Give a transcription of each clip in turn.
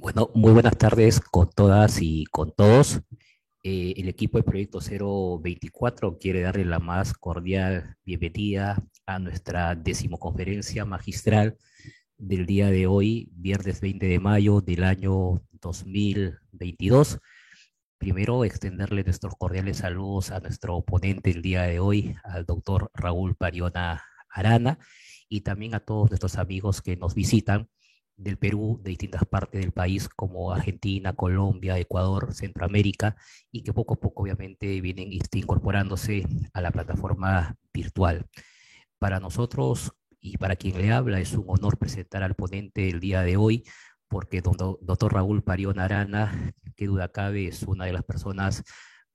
Bueno, muy buenas tardes con todas y con todos. El equipo de Proyecto 024 quiere darle la más cordial bienvenida a nuestra decimoconferencia magistral del día de hoy, viernes 20 de mayo del año 2022. Primero, extenderle nuestros cordiales saludos a nuestro ponente el día de hoy, al doctor Raúl Pariona Arana, y también a todos nuestros amigos que nos visitan del Perú, de distintas partes del país, como Argentina, Colombia, Ecuador, Centroamérica, y que poco a poco obviamente vienen incorporándose a la plataforma virtual. Para nosotros y para quien le habla es un honor presentar al ponente el día de hoy, porque doctor Raúl Parión Arana, qué duda cabe, es una de las personas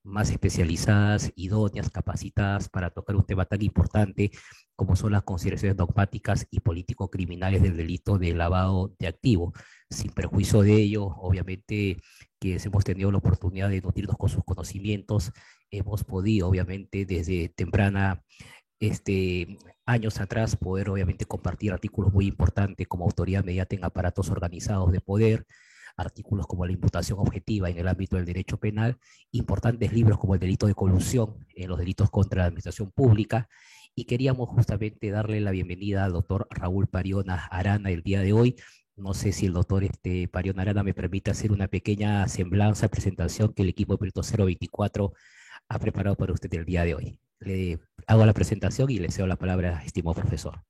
más especializadas, idóneas, capacitadas para tocar un tema tan importante como son las consideraciones dogmáticas y político-criminales del delito de lavado de activos. Sin perjuicio de ello, obviamente que hemos tenido la oportunidad de nutrirnos con sus conocimientos, hemos podido, obviamente, desde temprana años atrás poder obviamente compartir artículos muy importantes como autoridad mediata en aparatos organizados de poder, artículos como la imputación objetiva en el ámbito del derecho penal, importantes libros como el delito de colusión en los delitos contra la administración pública, y queríamos justamente darle la bienvenida al doctor Raúl Pariona Arana el día de hoy. No sé si el doctor Pariona Arana me permite hacer una pequeña semblanza, presentación que el equipo de Proyecto 024 ha preparado para usted el día de hoy. Le hago la presentación y le cedo la palabra, estimado profesor.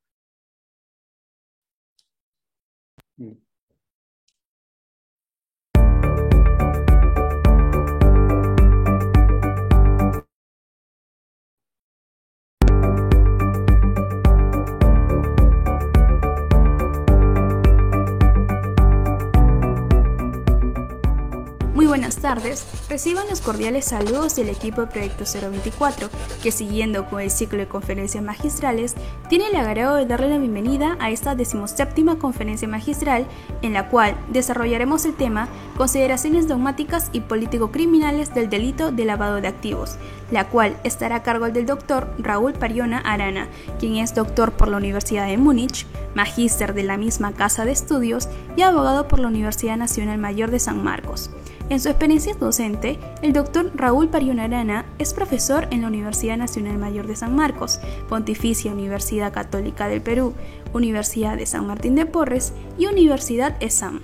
Muy buenas tardes, reciban los cordiales saludos del equipo de Proyecto 024, que siguiendo con el ciclo de conferencias magistrales, tiene el agrado de darle la bienvenida a esta 17ª conferencia magistral, en la cual desarrollaremos el tema Consideraciones dogmáticas y político-criminales del delito de lavado de activos, la cual estará a cargo del doctor Raúl Pariona Arana, quien es doctor por la Universidad de Múnich, magíster de la misma casa de estudios y abogado por la Universidad Nacional Mayor de San Marcos. En su experiencia docente, el doctor Raúl Pariona Arana es profesor en la Universidad Nacional Mayor de San Marcos, Pontificia Universidad Católica del Perú, Universidad de San Martín de Porres y Universidad ESAM.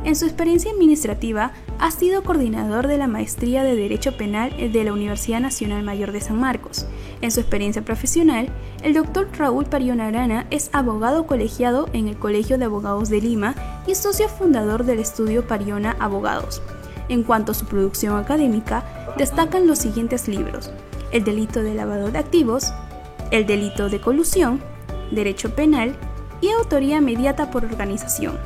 En su experiencia administrativa, ha sido coordinador de la Maestría de Derecho Penal de la Universidad Nacional Mayor de San Marcos. En su experiencia profesional, el doctor Raúl Pariona Arana es abogado colegiado en el Colegio de Abogados de Lima y socio fundador del estudio Pariona Abogados. En cuanto a su producción académica, destacan los siguientes libros: El delito de lavado de activos, El delito de colusión, Derecho penal y Autoría mediata por organización.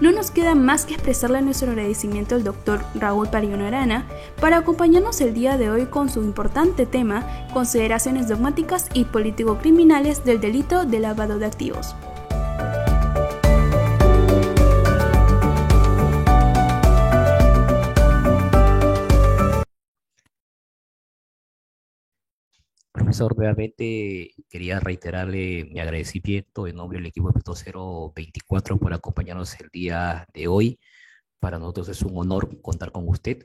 No nos queda más que expresarle nuestro agradecimiento al doctor Raúl Pariona Arana para acompañarnos el día de hoy con su importante tema Consideraciones dogmáticas y político-criminales del delito de lavado de activos. Profesor, nuevamente quería reiterarle mi agradecimiento en nombre del equipo de Proyecto 024 por acompañarnos el día de hoy. Para nosotros es un honor contar con usted.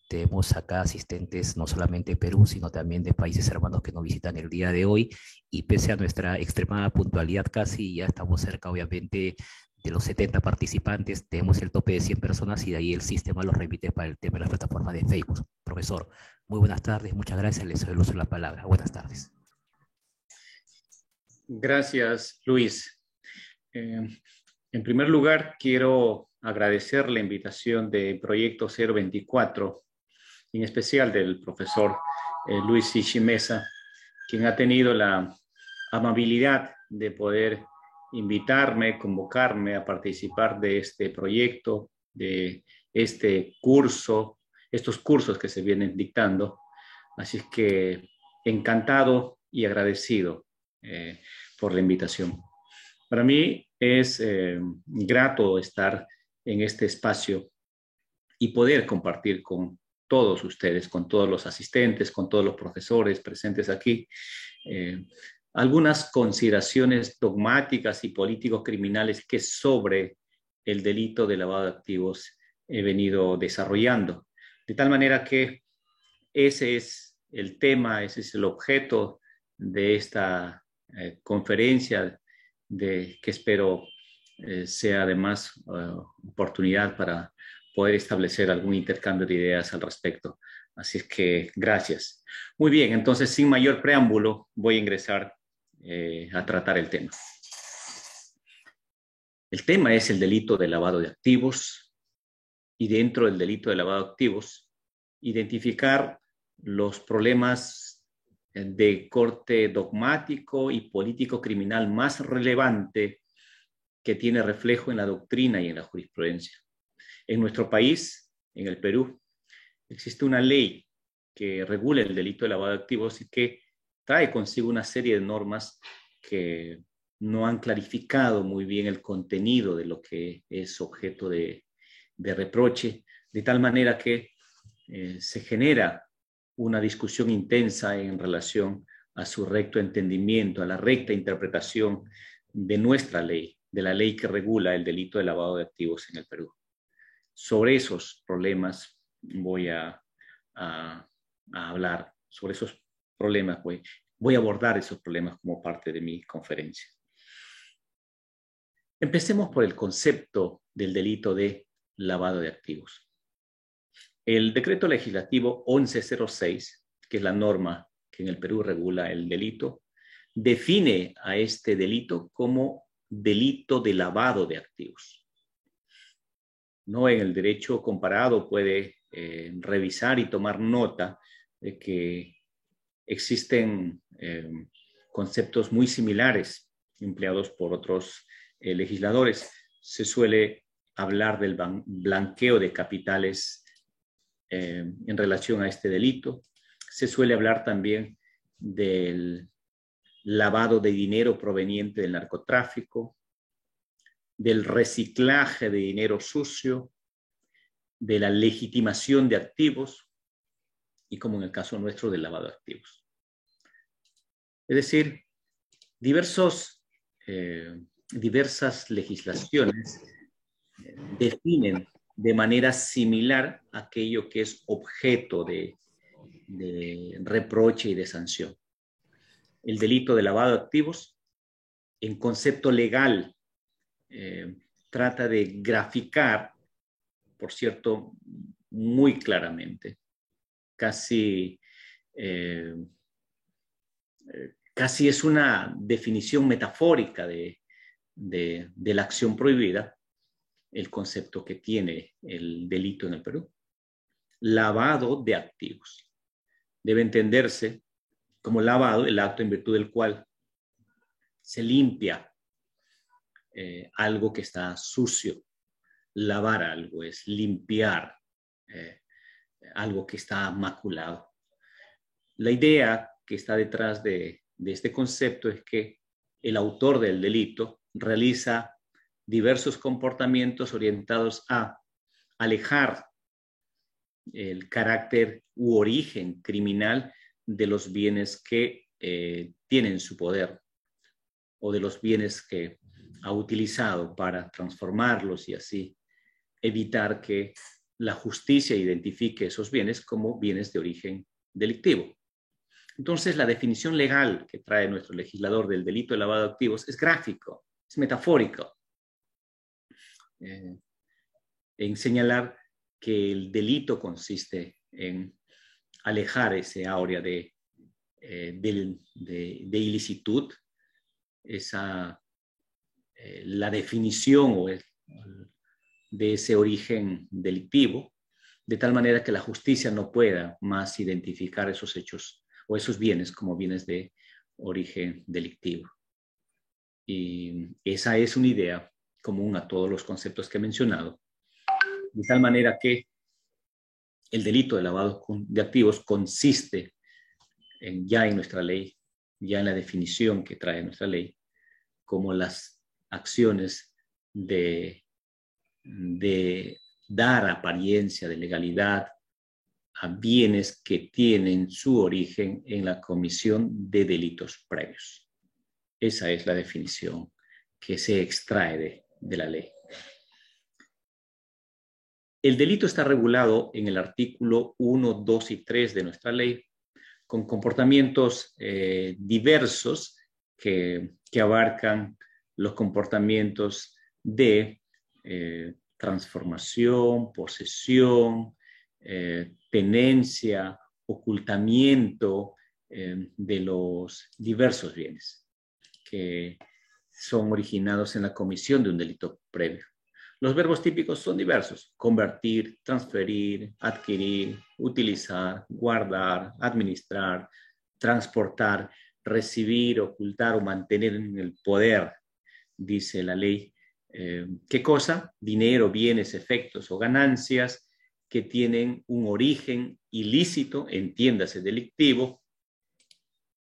Tenemos acá asistentes no solamente de Perú, sino también de países hermanos que nos visitan el día de hoy. Y pese a nuestra extremada puntualidad, casi ya estamos cerca, obviamente, de los 70 participantes. Tenemos el tope de 100 personas y de ahí el sistema los remite para el tema de la plataforma de Facebook. Profesor, muy buenas tardes, muchas gracias. Les doy el uso de la palabra. Buenas tardes. Gracias, Luis. En primer lugar, quiero agradecer la invitación de Proyecto 024, en especial del profesor Luis Ishimesa, quien ha tenido la amabilidad de poder invitarme, convocarme a participar de este proyecto, de este curso, estos cursos que se vienen dictando. Así es que encantado y agradecido por la invitación. Para mí es grato estar en este espacio y poder compartir con todos ustedes, con todos los asistentes, con todos los profesores presentes aquí, algunas consideraciones dogmáticas y políticos criminales que sobre el delito de lavado de activos he venido desarrollando. De tal manera que ese es el tema, ese es el objeto de esta conferencia, que espero sea además oportunidad para poder establecer algún intercambio de ideas al respecto. Así es que gracias. Muy bien, entonces sin mayor preámbulo voy a ingresar a tratar el tema. El tema es el delito de lavado de activos y dentro del delito de lavado de activos identificar los problemas de corte dogmático y político criminal más relevante que tiene reflejo en la doctrina y en la jurisprudencia. En nuestro país, en el Perú, existe una ley que regula el delito de lavado de activos y que trae consigo una serie de normas que no han clarificado muy bien el contenido de lo que es objeto de reproche, de tal manera que se genera una discusión intensa en relación a su recto entendimiento, a la recta interpretación de nuestra ley, de la ley que regula el delito de lavado de activos en el Perú. Sobre esos problemas voy a hablar, sobre esos problemas voy a abordar esos problemas como parte de mi conferencia. Empecemos por el concepto del delito de lavado de activos. El decreto legislativo 1106, que es la norma que en el Perú regula el delito, define a este delito como delito de lavado de activos. No, en el derecho comparado puede revisar y tomar nota de que existen conceptos muy similares empleados por otros legisladores. Se suele hablar del blanqueo de capitales en relación a este delito. Se suele hablar también del lavado de dinero proveniente del narcotráfico, del reciclaje de dinero sucio, de la legitimación de activos y, como en el caso nuestro, del lavado de activos. Es decir, diversas legislaciones definen de manera similar aquello que es objeto de reproche y de sanción. El delito de lavado de activos, en concepto legal, trata de graficar, por cierto, muy claramente, casi es una definición metafórica de la acción prohibida, el concepto que tiene el delito en el Perú. Lavado de activos. Debe entenderse como lavado el acto en virtud del cual se limpia algo que está sucio. Lavar algo es limpiar algo que está maculado. La idea que está detrás de este concepto es que el autor del delito realiza diversos comportamientos orientados a alejar el carácter u origen criminal de los bienes que tienen su poder o de los bienes que ha utilizado para transformarlos y así evitar que la justicia identifique esos bienes como bienes de origen delictivo. Entonces, la definición legal que trae nuestro legislador del delito de lavado de activos es gráfico, es metafórico, en señalar que el delito consiste en alejar ese áurea de ilicitud, la definición de ese origen delictivo, de tal manera que la justicia no pueda más identificar esos hechos o esos bienes como bienes de origen delictivo. Y esa es una idea común a todos los conceptos que he mencionado, de tal manera que el delito de lavado de activos consiste ya en nuestra ley, ya en la definición que trae nuestra ley, como las acciones de dar apariencia de legalidad a bienes que tienen su origen en la comisión de delitos previos. Esa es la definición que se extrae de la ley. El delito está regulado en el artículo 1, 2 y 3 de nuestra ley, con comportamientos diversos que abarcan los comportamientos de transformación, posesión, tenencia, ocultamiento de los diversos bienes que son originados en la comisión de un delito previo. Los verbos típicos son diversos: convertir, transferir, adquirir, utilizar, guardar, administrar, transportar, recibir, ocultar o mantener en el poder, dice la ley. ¿Qué cosa? Dinero, bienes, efectos o ganancias que tienen un origen ilícito, entiéndase delictivo,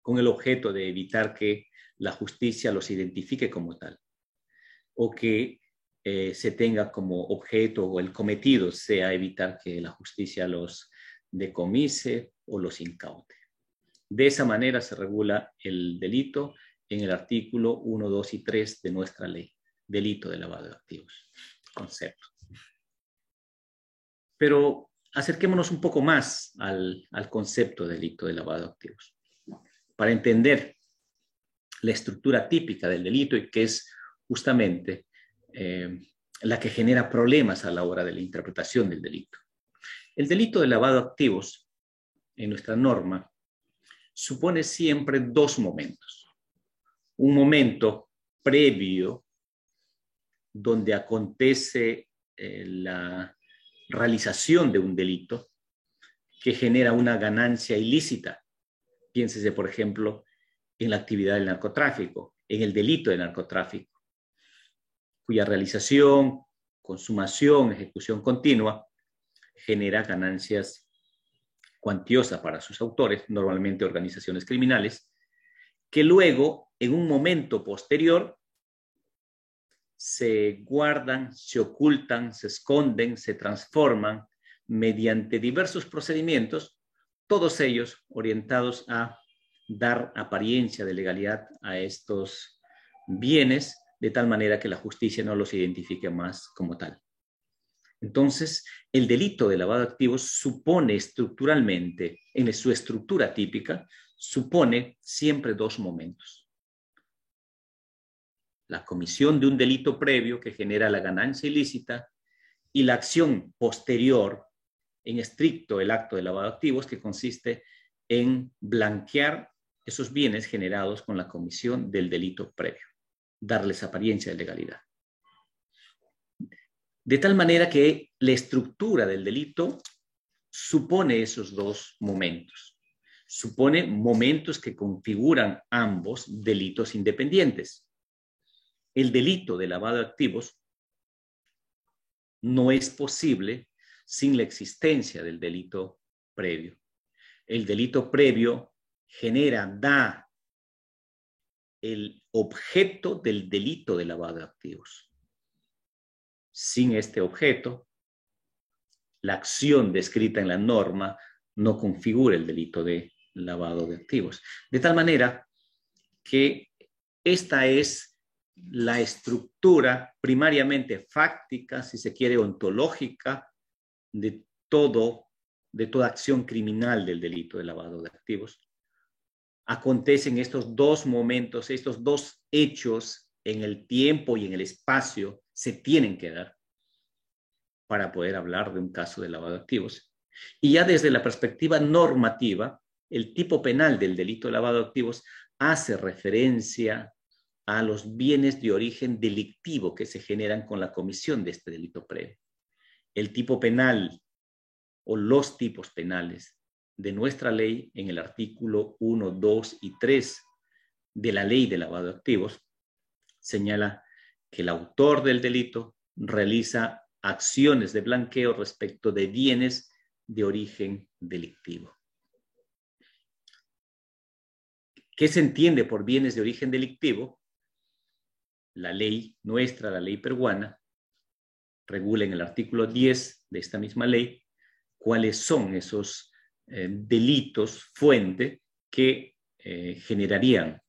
con el objeto de evitar que la justicia los identifique como tal, o que se tenga como objeto o el cometido sea evitar que la justicia los decomise o los incaute. De esa manera se regula el delito en el artículo 1, 2 y 3 de nuestra ley, delito de lavado de activos, concepto. Pero acerquémonos un poco más al concepto de delito de lavado de activos, para entender la estructura típica del delito y que es justamente la que genera problemas a la hora de la interpretación del delito. El delito de lavado de activos, en nuestra norma, supone siempre dos momentos. Un momento previo, donde acontece la realización de un delito que genera una ganancia ilícita. Piénsese, por ejemplo, en la actividad del narcotráfico, en el delito de narcotráfico, cuya realización, consumación, ejecución continua genera ganancias cuantiosas para sus autores, normalmente organizaciones criminales, que luego, en un momento posterior, se guardan, se ocultan, se esconden, se transforman mediante diversos procedimientos, todos ellos orientados a dar apariencia de legalidad a estos bienes, de tal manera que la justicia no los identifique más como tal. Entonces, el delito de lavado de activos supone estructuralmente, en su estructura típica, supone siempre dos momentos. La comisión de un delito previo que genera la ganancia ilícita y la acción posterior, en estricto el acto de lavado de activos, que consiste en blanquear esos bienes generados con la comisión del delito previo, darles apariencia de legalidad. De tal manera que la estructura del delito supone esos dos momentos. Supone momentos que configuran ambos delitos independientes. El delito de lavado de activos no es posible sin la existencia del delito previo. El delito previo da el objeto del delito de lavado de activos. Sin este objeto, la acción descrita en la norma no configura el delito de lavado de activos. De tal manera que esta es la estructura primariamente fáctica, si se quiere, ontológica, de toda acción criminal del delito de lavado de activos. Acontecen estos dos momentos, estos dos hechos en el tiempo y en el espacio se tienen que dar para poder hablar de un caso de lavado de activos. Y ya desde la perspectiva normativa, el tipo penal del delito de lavado de activos hace referencia a los bienes de origen delictivo que se generan con la comisión de este delito previo. El tipo penal o los tipos penales de nuestra ley en el artículo 1, 2 y 3 de la ley de lavado de activos señala que el autor del delito realiza acciones de blanqueo respecto de bienes de origen delictivo. ¿Qué se entiende por bienes de origen delictivo? La ley nuestra, la ley peruana, regula en el artículo 10 de esta misma ley cuáles son esos delitos fuente que generarían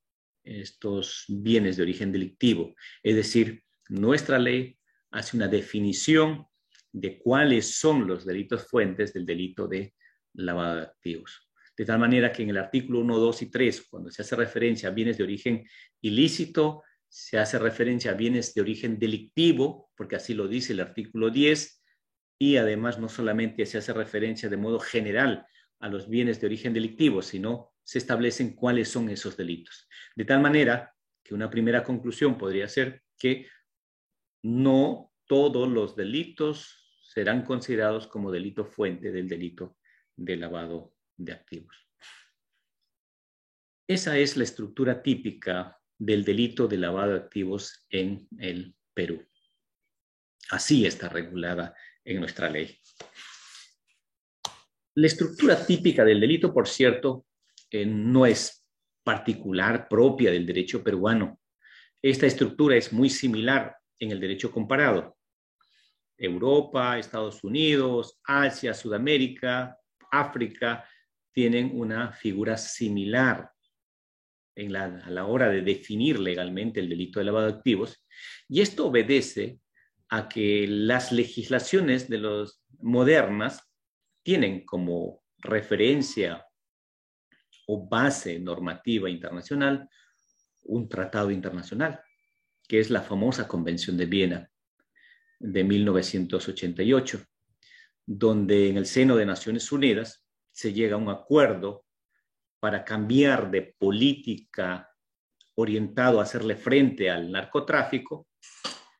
estos bienes de origen delictivo. Es decir, nuestra ley hace una definición de cuáles son los delitos fuentes del delito de lavado de activos. De tal manera que en el artículo 1, 2 y 3, cuando se hace referencia a bienes de origen ilícito, se hace referencia a bienes de origen delictivo, porque así lo dice el artículo 10, y además no solamente se hace referencia de modo general a los bienes de origen delictivo, sino se establecen cuáles son esos delitos. De tal manera que una primera conclusión podría ser que no todos los delitos serán considerados como delito fuente del delito de lavado de activos. Esa es la estructura típica del delito de lavado de activos en el Perú. Así está regulada en nuestra ley. La estructura típica del delito, por cierto, no es particular, propia del derecho peruano. Esta estructura es muy similar en el derecho comparado. Europa, Estados Unidos, Asia, Sudamérica, África tienen una figura similar a la hora de definir legalmente el delito de lavado de activos, y esto obedece a que las legislaciones de los modernas tienen como referencia o base normativa internacional un tratado internacional, que es la famosa Convención de Viena de 1988, donde en el seno de Naciones Unidas se llega a un acuerdo para cambiar de política orientado a hacerle frente al narcotráfico,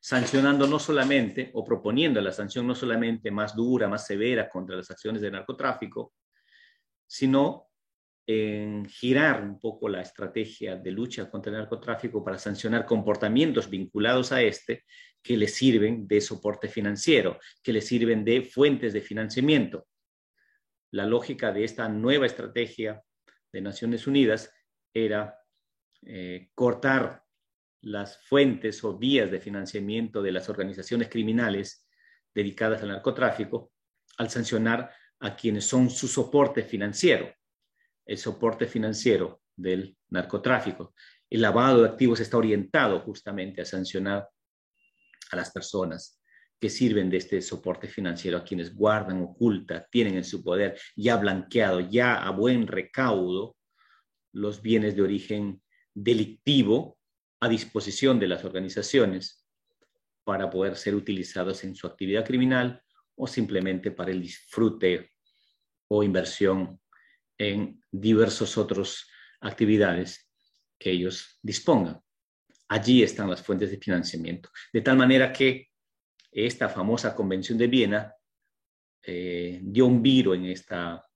sancionando no solamente, o proponiendo la sanción no solamente más dura, más severa contra las acciones de narcotráfico, sino en girar un poco la estrategia de lucha contra el narcotráfico para sancionar comportamientos vinculados a este que le sirven de soporte financiero, que le sirven de fuentes de financiamiento. La lógica de esta nueva estrategia de Naciones Unidas era cortar las fuentes o vías de financiamiento de las organizaciones criminales dedicadas al narcotráfico al sancionar a quienes son su soporte financiero, el soporte financiero del narcotráfico. El lavado de activos está orientado justamente a sancionar a las personas que sirven de este soporte financiero, a quienes guardan, ocultan, tienen en su poder ya blanqueado, ya a buen recaudo, los bienes de origen delictivo a disposición de las organizaciones para poder ser utilizados en su actividad criminal o simplemente para el disfrute o inversión en diversas otras actividades que ellos dispongan. Allí están las fuentes de financiamiento. De tal manera que esta famosa Convención de Viena dio un viro en esta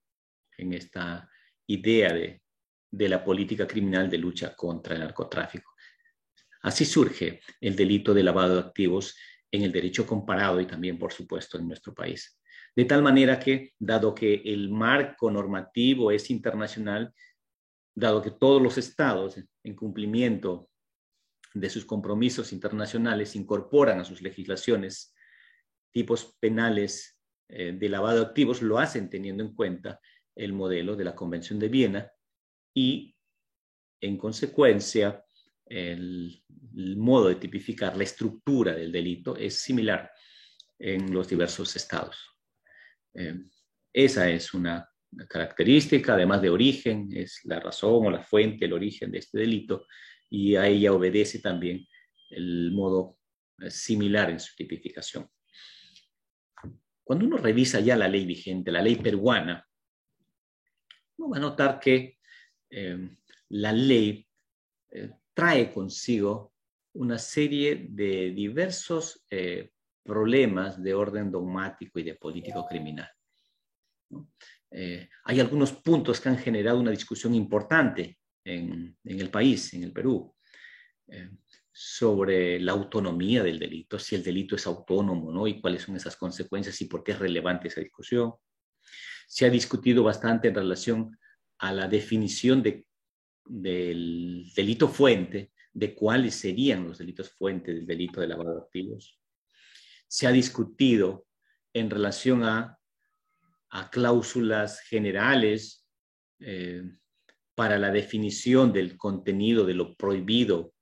idea de la política criminal de lucha contra el narcotráfico. Así surge el delito de lavado de activos en el derecho comparado y también, por supuesto, en nuestro país. De tal manera que, dado que el marco normativo es internacional, dado que todos los estados, en cumplimiento de sus compromisos internacionales, incorporan a sus legislaciones tipos penales de lavado de activos, lo hacen teniendo en cuenta el modelo de la Convención de Viena y, en consecuencia, el modo de tipificar la estructura del delito es similar en los diversos estados. Esa es una característica, además de origen, es la razón o la fuente, el origen de este delito, y a ella obedece también el modo similar en su tipificación. Cuando uno revisa ya la ley vigente, la ley peruana, uno va a notar que la ley trae consigo una serie de diversos problemas de orden dogmático y de político criminal, ¿no? Hay algunos puntos que han generado una discusión importante en el país, en el Perú, sobre la autonomía del delito, si el delito es autónomo, ¿no? Y cuáles son esas consecuencias y por qué es relevante esa discusión. Se ha discutido bastante en relación a la definición del delito fuente, de cuáles serían los delitos fuente del delito de lavado de activos. Se ha discutido en relación a cláusulas generales para la definición del contenido de lo prohibido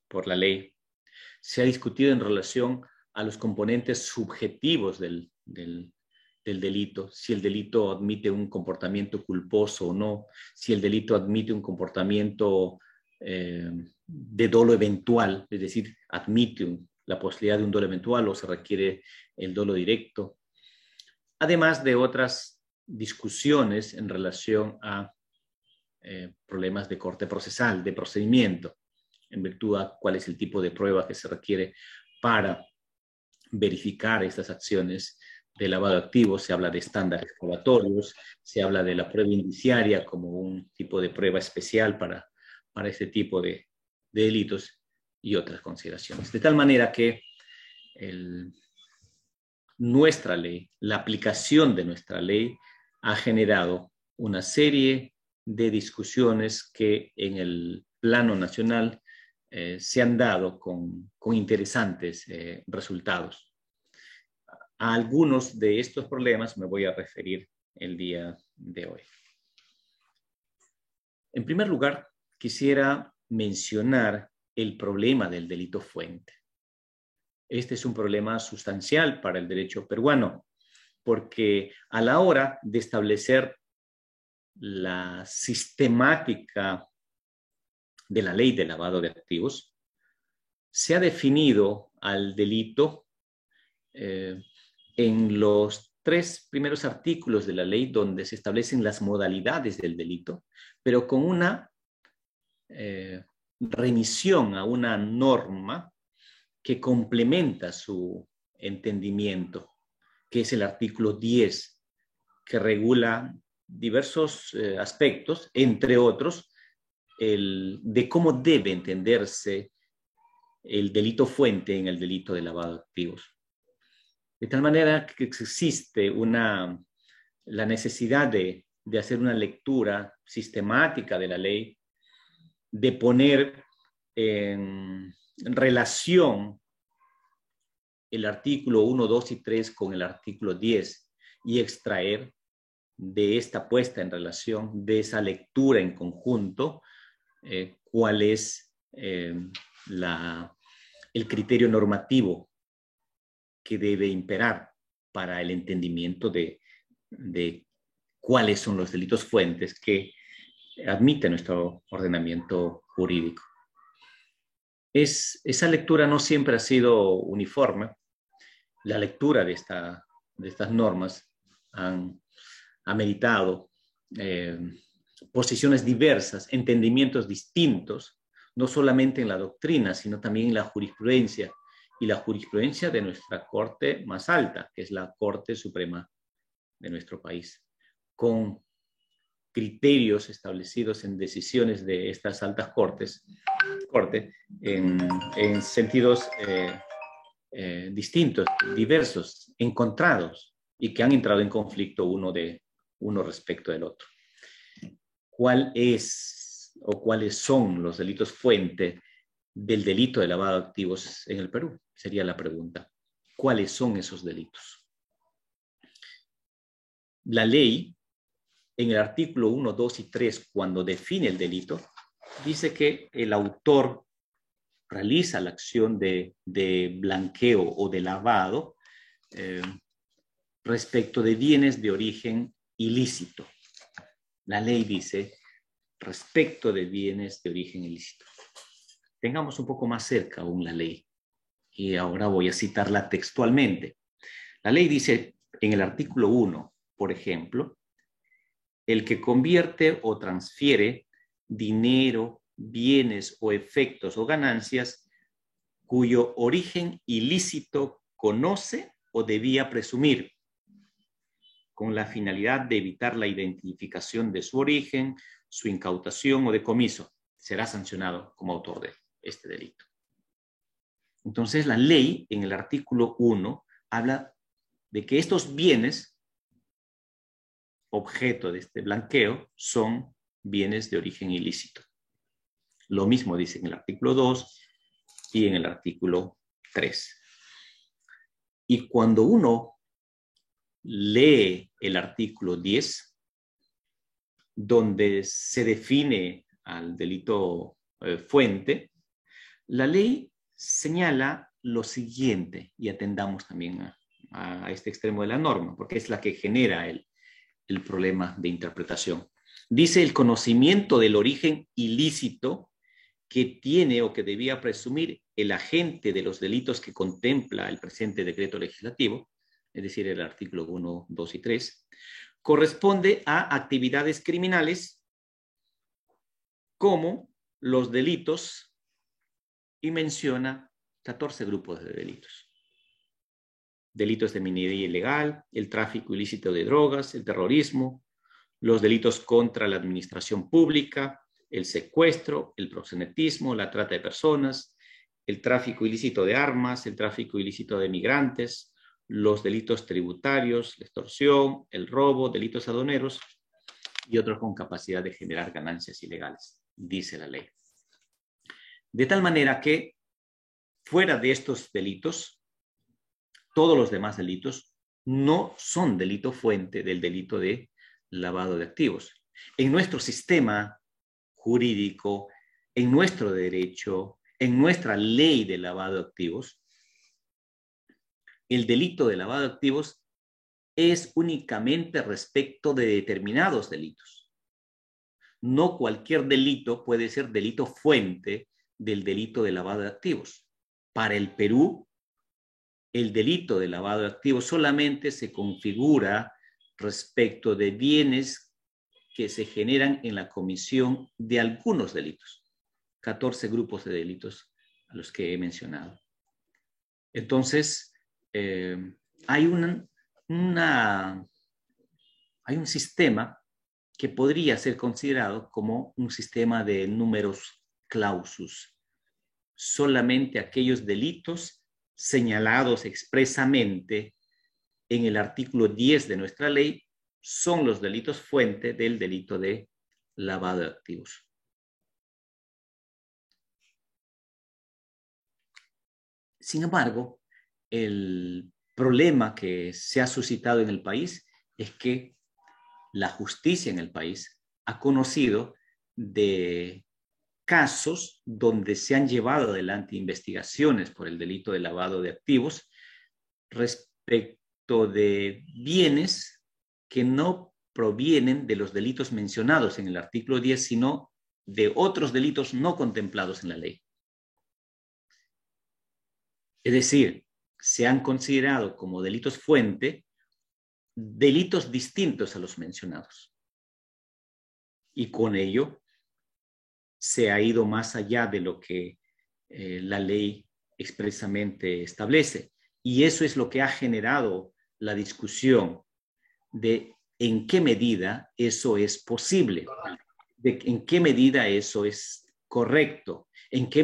por la ley. Se ha discutido en relación a los componentes subjetivos del del delito, si el delito admite un comportamiento culposo o no, si el delito admite un comportamiento de dolo eventual, es decir, admite la posibilidad de un dolo eventual o se requiere el dolo directo, además de otras discusiones en relación a problemas de corte procesal, de procedimiento, en virtud a cuál es el tipo de prueba que se requiere para verificar estas acciones de lavado de activos. Se habla de estándares probatorios, se habla de la prueba indiciaria como un tipo de prueba especial para este tipo de delitos y otras consideraciones. De tal manera que nuestra ley, la aplicación de nuestra ley, ha generado una serie de discusiones que en el plano nacional se han dado con interesantes resultados. A algunos de estos problemas me voy a referir el día de hoy. En primer lugar, quisiera mencionar el problema del delito fuente. Este es un problema sustancial para el derecho peruano, porque a la hora de establecer la sistemática de la ley de lavado de activos, se ha definido al delito en los 3 primeros artículos de la ley, donde se establecen las modalidades del delito, pero con una remisión a una norma que complementa su entendimiento, que es el artículo 10, que regula diversos aspectos, entre otros, de cómo debe entenderse el delito fuente en el delito de lavado de activos. De tal manera que existe la necesidad de hacer una lectura sistemática de la ley, de poner en relación el artículo 1, 2 y 3 con el artículo 10 y extraer de esta puesta en relación, de esa lectura en conjunto, cuál es el criterio normativo que debe imperar para el entendimiento de cuáles son los delitos fuentes que admite nuestro ordenamiento jurídico. Esa lectura no siempre ha sido uniforme. La lectura de estas normas ha meritado posiciones diversas, entendimientos distintos, no solamente en la doctrina, sino también en la jurisprudencia, y la jurisprudencia de nuestra Corte más alta, que es la Corte Suprema de nuestro país, con criterios establecidos en decisiones de estas altas corte en sentidos distintos, diversos, encontrados, y que han entrado en conflicto uno respecto del otro. ¿Cuál es o cuáles son los delitos fuente del delito de lavado de activos en el Perú? Sería la pregunta. ¿Cuáles son esos delitos? La ley, en el artículo 1, 2 y 3, cuando define el delito, dice que el autor realiza la acción de blanqueo o de lavado respecto de bienes de origen ilícito. La ley dice respecto de bienes de origen ilícito. Tengamos un poco más cerca aún la ley, y ahora voy a citarla textualmente. La ley dice en el artículo 1, por ejemplo, el que convierte o transfiere dinero, bienes o efectos o ganancias cuyo origen ilícito conoce o debía presumir, con la finalidad de evitar la identificación de su origen, su incautación o decomiso, será sancionado como autor de este delito. Entonces, la ley, en el artículo 1, habla de que estos bienes, objeto de este blanqueo, son bienes de origen ilícito. Lo mismo dice en el artículo 2 y en el artículo 3. Y cuando uno lee el artículo 10, donde se define al delito fuente, la ley señala lo siguiente, y atendamos también a este extremo de la norma, porque es la que genera el problema de interpretación. Dice el conocimiento del origen ilícito que tiene o que debía presumir el agente de los delitos que contempla el presente decreto legislativo, es decir, el artículo 1, 2 y 3, corresponde a actividades criminales como los delitos, y menciona 14 grupos de delitos. Delitos de minería ilegal, el tráfico ilícito de drogas, el terrorismo, los delitos contra la administración pública, el secuestro, el proxenetismo, la trata de personas, el tráfico ilícito de armas, el tráfico ilícito de migrantes, los delitos tributarios, la extorsión, el robo, delitos aduaneros y otros con capacidad de generar ganancias ilegales, dice la ley. De tal manera que fuera de estos delitos, todos los demás delitos no son delito fuente del delito de lavado de activos. En nuestro sistema jurídico, en nuestro derecho, en nuestra ley de lavado de activos, el delito de lavado de activos es únicamente respecto de determinados delitos. No cualquier delito puede ser delito fuente del delito de lavado de activos. Para el Perú, el delito de lavado de activos solamente se configura respecto de bienes que se generan en la comisión de algunos delitos, 14 grupos de delitos a los que he mencionado. Entonces, hay un sistema que podría ser considerado como un sistema de numerus clausus. Solamente aquellos delitos señalados expresamente en el artículo 10 de nuestra ley son los delitos fuente del delito de lavado de activos. Sin embargo, el problema que se ha suscitado en el país es que la justicia en el país ha conocido de casos donde se han llevado adelante investigaciones por el delito de lavado de activos respecto de bienes que no provienen de los delitos mencionados en el artículo 10, sino de otros delitos no contemplados en la ley. Es decir, se han considerado como delitos fuente delitos distintos a los mencionados. Y con ello se ha ido más allá de lo que la ley expresamente establece. Y eso es lo que ha generado la discusión de en qué medida eso es posible, de en qué medida eso es correcto, en qué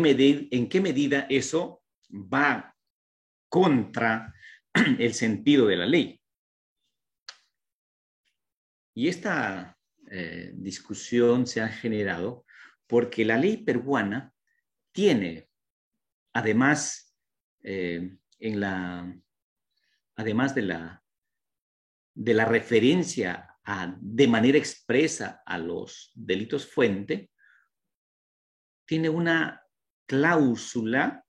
medida eso va contra el sentido de la ley. Y esta discusión se ha generado porque la ley peruana tiene, además, además de la referencia de manera expresa a los delitos fuente, tiene una cláusula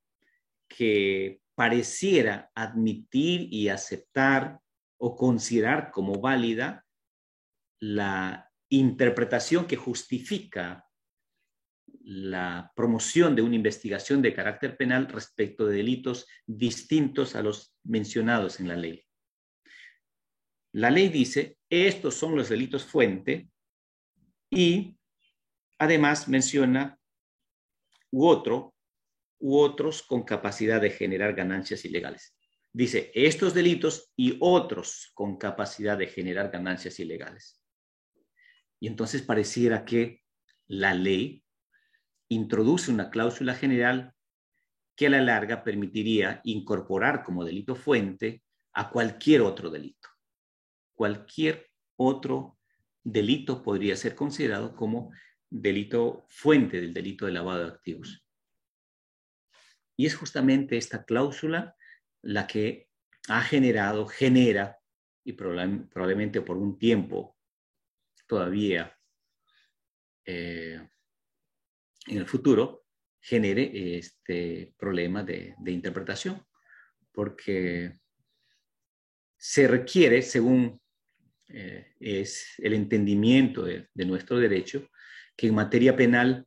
que pareciera admitir y aceptar o considerar como válida la interpretación que justifica la promoción de una investigación de carácter penal respecto de delitos distintos a los mencionados en la ley. La ley dice, estos son los delitos fuente y además menciona u otros con capacidad de generar ganancias ilegales. Dice, estos delitos y otros con capacidad de generar ganancias ilegales. Y entonces pareciera que la ley introduce una cláusula general que a la larga permitiría incorporar como delito fuente a cualquier otro delito. Cualquier otro delito podría ser considerado como delito fuente del delito de lavado de activos. Y es justamente esta cláusula la que genera, y probablemente por un tiempo todavía en el futuro, genere este problema de interpretación. Porque se requiere, según es el entendimiento de nuestro derecho, que en materia penal,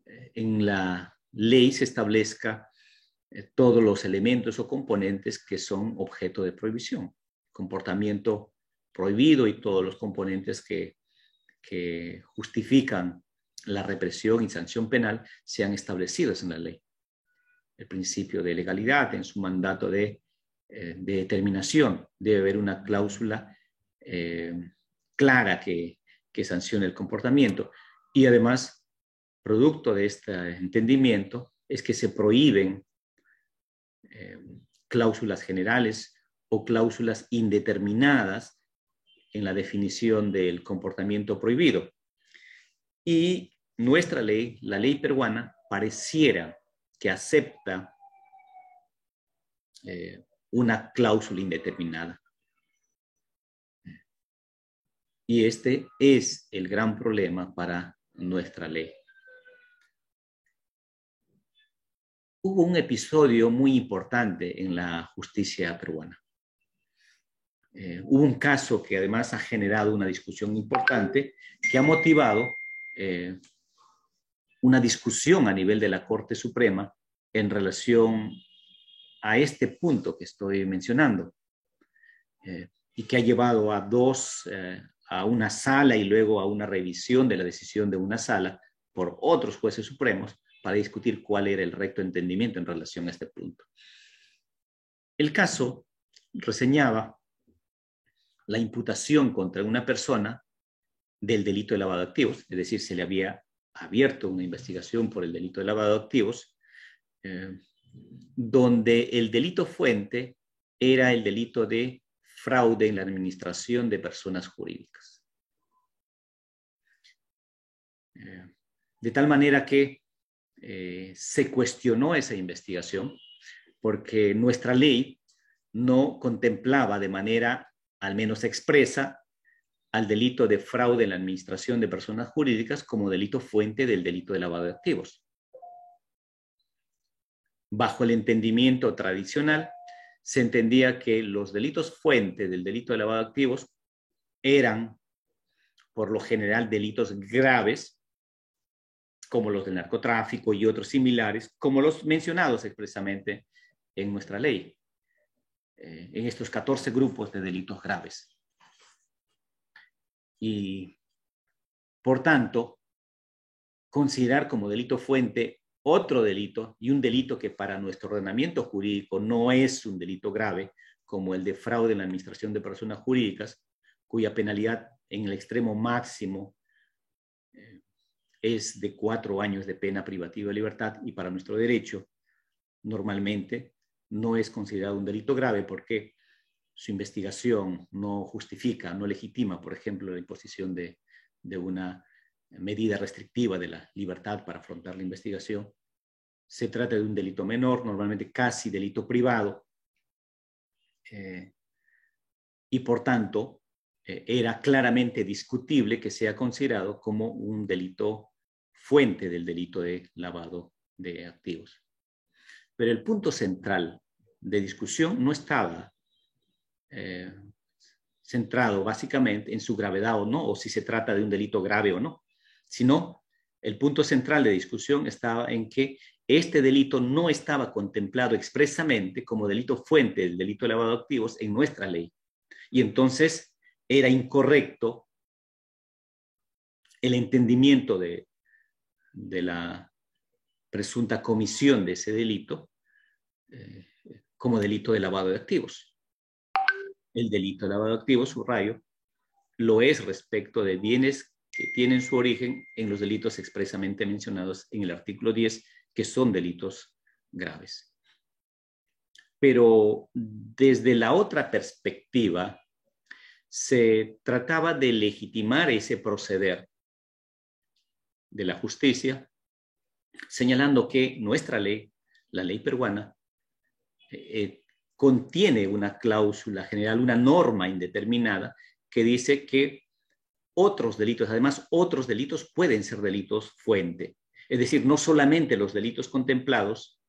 en la ley se establezca todos los elementos o componentes que son objeto de prohibición, comportamiento prohibido y todos los componentes que justifican la represión y sanción penal sean establecidos en la ley. El principio de legalidad en su mandato de determinación, debe haber una cláusula clara que sancione el comportamiento. Y además, producto de este entendimiento, es que se prohíben cláusulas generales o cláusulas indeterminadas en la definición del comportamiento prohibido. Y nuestra ley, la ley peruana, pareciera que acepta una cláusula indeterminada. Y este es el gran problema para nuestra ley. Hubo un episodio muy importante en la justicia peruana. Hubo un caso que además ha generado una discusión importante que ha motivado una discusión a nivel de la Corte Suprema en relación a este punto que estoy mencionando y que ha llevado a una sala y luego a una revisión de la decisión de una sala por otros jueces supremos para discutir cuál era el recto entendimiento en relación a este punto. El caso reseñaba la imputación contra una persona del delito de lavado de activos, es decir, se le había abierto una investigación por el delito de lavado de activos, donde el delito fuente era el delito de fraude en la administración de personas jurídicas. De tal manera que se cuestionó esa investigación porque nuestra ley no contemplaba de manera al menos expresa al delito de fraude en la administración de personas jurídicas como delito fuente del delito de lavado de activos. Bajo el entendimiento tradicional, se entendía que los delitos fuente del delito de lavado de activos eran, por lo general, delitos graves, como los del narcotráfico y otros similares, como los mencionados expresamente en nuestra ley, en estos 14 grupos de delitos graves. Y, por tanto, considerar como delito fuente otro delito y un delito que para nuestro ordenamiento jurídico no es un delito grave, como el de fraude en la administración de personas jurídicas, cuya penalidad en el extremo máximo es de 4 años de pena privativa de libertad, y para nuestro derecho normalmente no es considerado un delito grave porque su investigación no justifica, no legitima, por ejemplo, la imposición de una medida restrictiva de la libertad para afrontar la investigación. Se trata de un delito menor, normalmente casi delito privado, y por tanto era claramente discutible que sea considerado como un delito fuente del delito de lavado de activos. Pero el punto central de discusión no estaba centrado básicamente en su gravedad o no, o si se trata de un delito grave o no, sino el punto central de discusión estaba en que este delito no estaba contemplado expresamente como delito fuente del delito de lavado de activos en nuestra ley. Y entonces era incorrecto el entendimiento de la presunta comisión de ese delito como delito de lavado de activos. El delito de lavado de activos, subrayo, lo es respecto de bienes que tienen su origen en los delitos expresamente mencionados en el artículo 10, que son delitos graves. Pero desde la otra perspectiva, se trataba de legitimar ese proceder de la justicia, señalando que nuestra ley, la ley peruana, contiene una cláusula general, una norma indeterminada que dice que otros delitos, además otros delitos pueden ser delitos fuente. Es decir, no solamente los delitos contemplados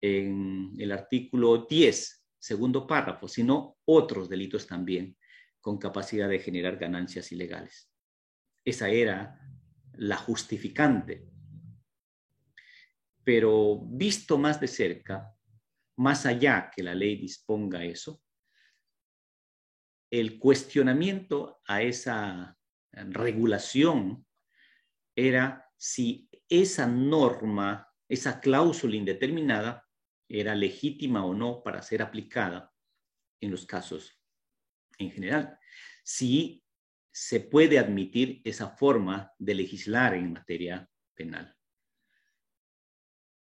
en el artículo 10, segundo párrafo, sino otros delitos también con capacidad de generar ganancias ilegales. Esa era la justificante. Pero visto más de cerca, más allá que la ley disponga eso, el cuestionamiento a esa regulación era si esa norma, esa cláusula indeterminada, era legítima o no para ser aplicada en los casos en general. Si se puede admitir esa forma de legislar en materia penal.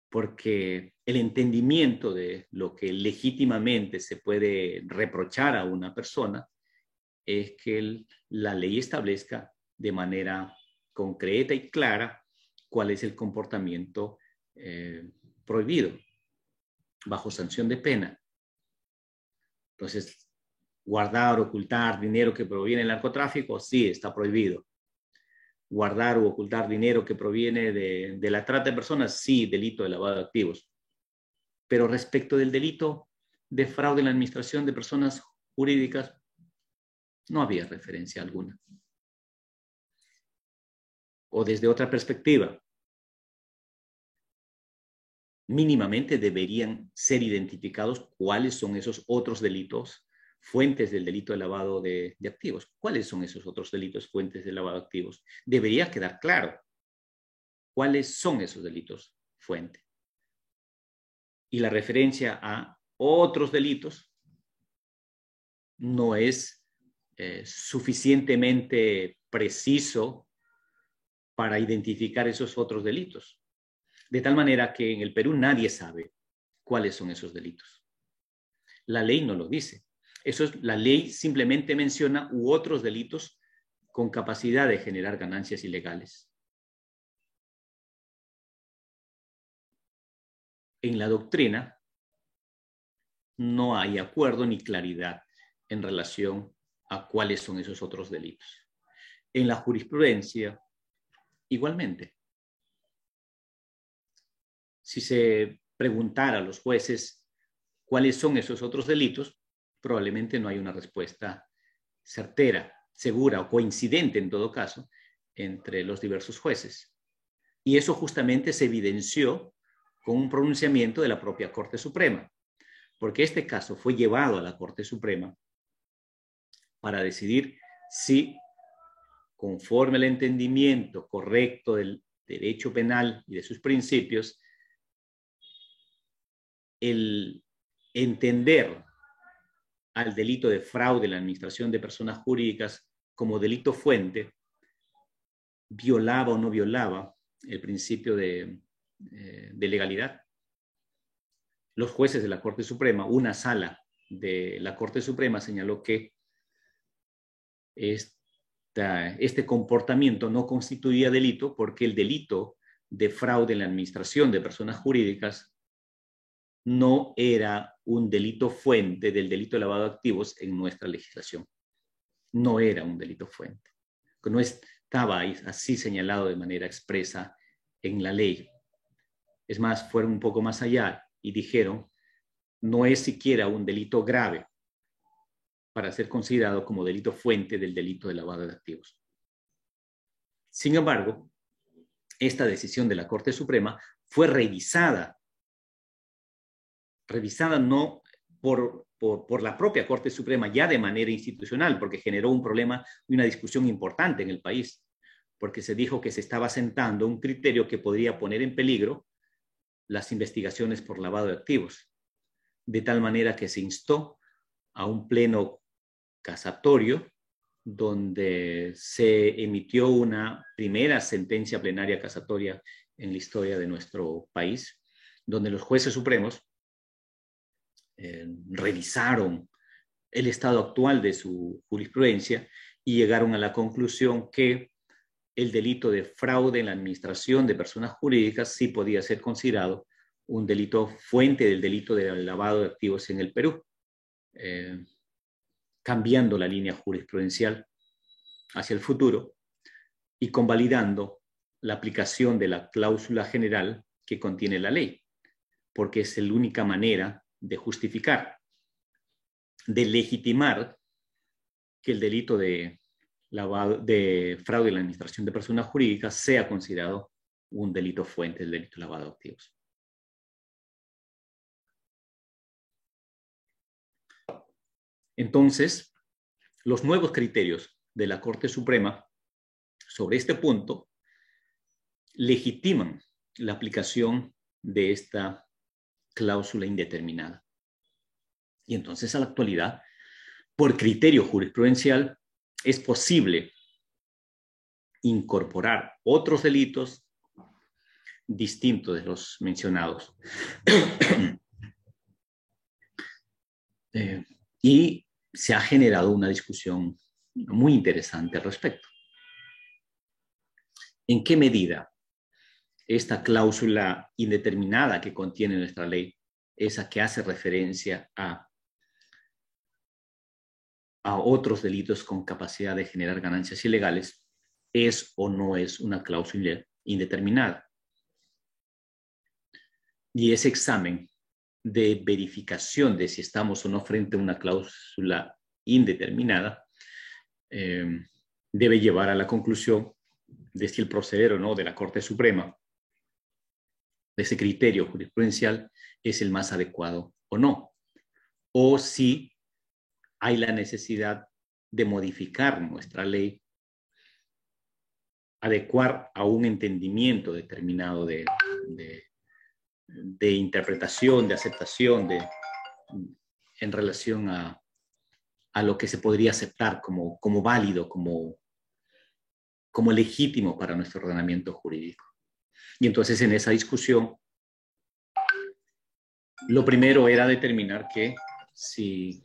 Porque el entendimiento de lo que legítimamente se puede reprochar a una persona es que la ley establezca de manera concreta y clara cuál es el comportamiento prohibido bajo sanción de pena. Entonces, guardar o ocultar dinero que proviene del narcotráfico, sí, está prohibido. Guardar o ocultar dinero que proviene de la trata de personas, sí, delito de lavado de activos. Pero respecto del delito de fraude en la administración de personas jurídicas, no había referencia alguna. O desde otra perspectiva, mínimamente deberían ser identificados cuáles son esos otros delitos fuentes del delito de lavado de activos. ¿Cuáles son esos otros delitos fuentes de lavado de activos? Debería quedar claro cuáles son esos delitos fuente. Y la referencia a otros delitos no es suficientemente preciso para identificar esos otros delitos. De tal manera que en el Perú nadie sabe cuáles son esos delitos. La ley no lo dice. La ley simplemente menciona u otros delitos con capacidad de generar ganancias ilegales. En la doctrina no hay acuerdo ni claridad en relación a cuáles son esos otros delitos. En la jurisprudencia, igualmente. Si se preguntara a los jueces cuáles son esos otros delitos, probablemente no hay una respuesta certera, segura o coincidente en todo caso entre los diversos jueces. Y eso justamente se evidenció con un pronunciamiento de la propia Corte Suprema, porque este caso fue llevado a la Corte Suprema para decidir si, conforme al entendimiento correcto del derecho penal y de sus principios, el entender al delito de fraude en la administración de personas jurídicas como delito fuente violaba o no violaba el principio de legalidad. Los jueces de la Corte Suprema, una sala de la Corte Suprema señaló que este comportamiento no constituía delito porque el delito de fraude en la administración de personas jurídicas no era un delito fuente del delito de lavado de activos en nuestra legislación. No era un delito fuente. No estaba así señalado de manera expresa en la ley. Es más, fueron un poco más allá y dijeron, no es siquiera un delito grave para ser considerado como delito fuente del delito de lavado de activos. Sin embargo, esta decisión de la Corte Suprema fue revisada no por la propia Corte Suprema ya de manera institucional, porque generó un problema y una discusión importante en el país, porque se dijo que se estaba sentando un criterio que podría poner en peligro las investigaciones por lavado de activos, de tal manera que se instó a un pleno casatorio donde se emitió una primera sentencia plenaria casatoria en la historia de nuestro país, donde los jueces supremos revisaron el estado actual de su jurisprudencia y llegaron a la conclusión que el delito de fraude en la administración de personas jurídicas sí podía ser considerado un delito fuente del delito de lavado de activos en el Perú, cambiando la línea jurisprudencial hacia el futuro y convalidando la aplicación de la cláusula general que contiene la ley, porque es la única manera de justificar de legitimar que el delito de fraude en la administración de personas jurídicas sea considerado un delito fuente del delito de lavado de activos. Entonces, los nuevos criterios de la Corte Suprema sobre este punto legitiman la aplicación de esta cláusula indeterminada. Y entonces, a la actualidad, por criterio jurisprudencial, es posible incorporar otros delitos distintos de los mencionados. Y se ha generado una discusión muy interesante al respecto. ¿En qué medida esta cláusula indeterminada que contiene nuestra ley, esa que hace referencia a otros delitos con capacidad de generar ganancias ilegales, es o no es una cláusula indeterminada? Y ese examen de verificación de si estamos o no frente a una cláusula indeterminada debe llevar a la conclusión de si el proceder o no de la Corte Suprema, de ese criterio jurisprudencial, es el más adecuado o no, o si hay la necesidad de modificar nuestra ley, adecuar a un entendimiento determinado de interpretación, de aceptación, en relación a lo que se podría aceptar como válido, como legítimo para nuestro ordenamiento jurídico. Y entonces, en esa discusión, lo primero era determinar que si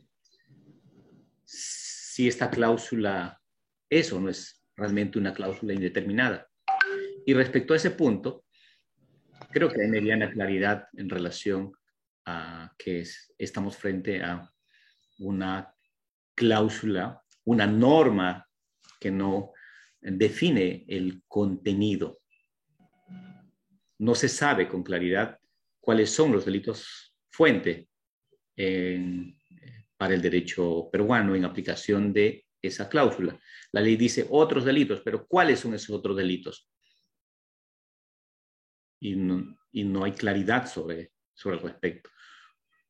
esta cláusula es o no es realmente una cláusula indeterminada. Y respecto a ese punto, creo que hay mediana claridad en relación a que estamos frente a una cláusula, una norma que no define el contenido. No se sabe con claridad cuáles son los delitos fuente para el derecho peruano en aplicación de esa cláusula. La ley dice otros delitos, pero ¿cuáles son esos otros delitos? Y no hay claridad sobre el respecto.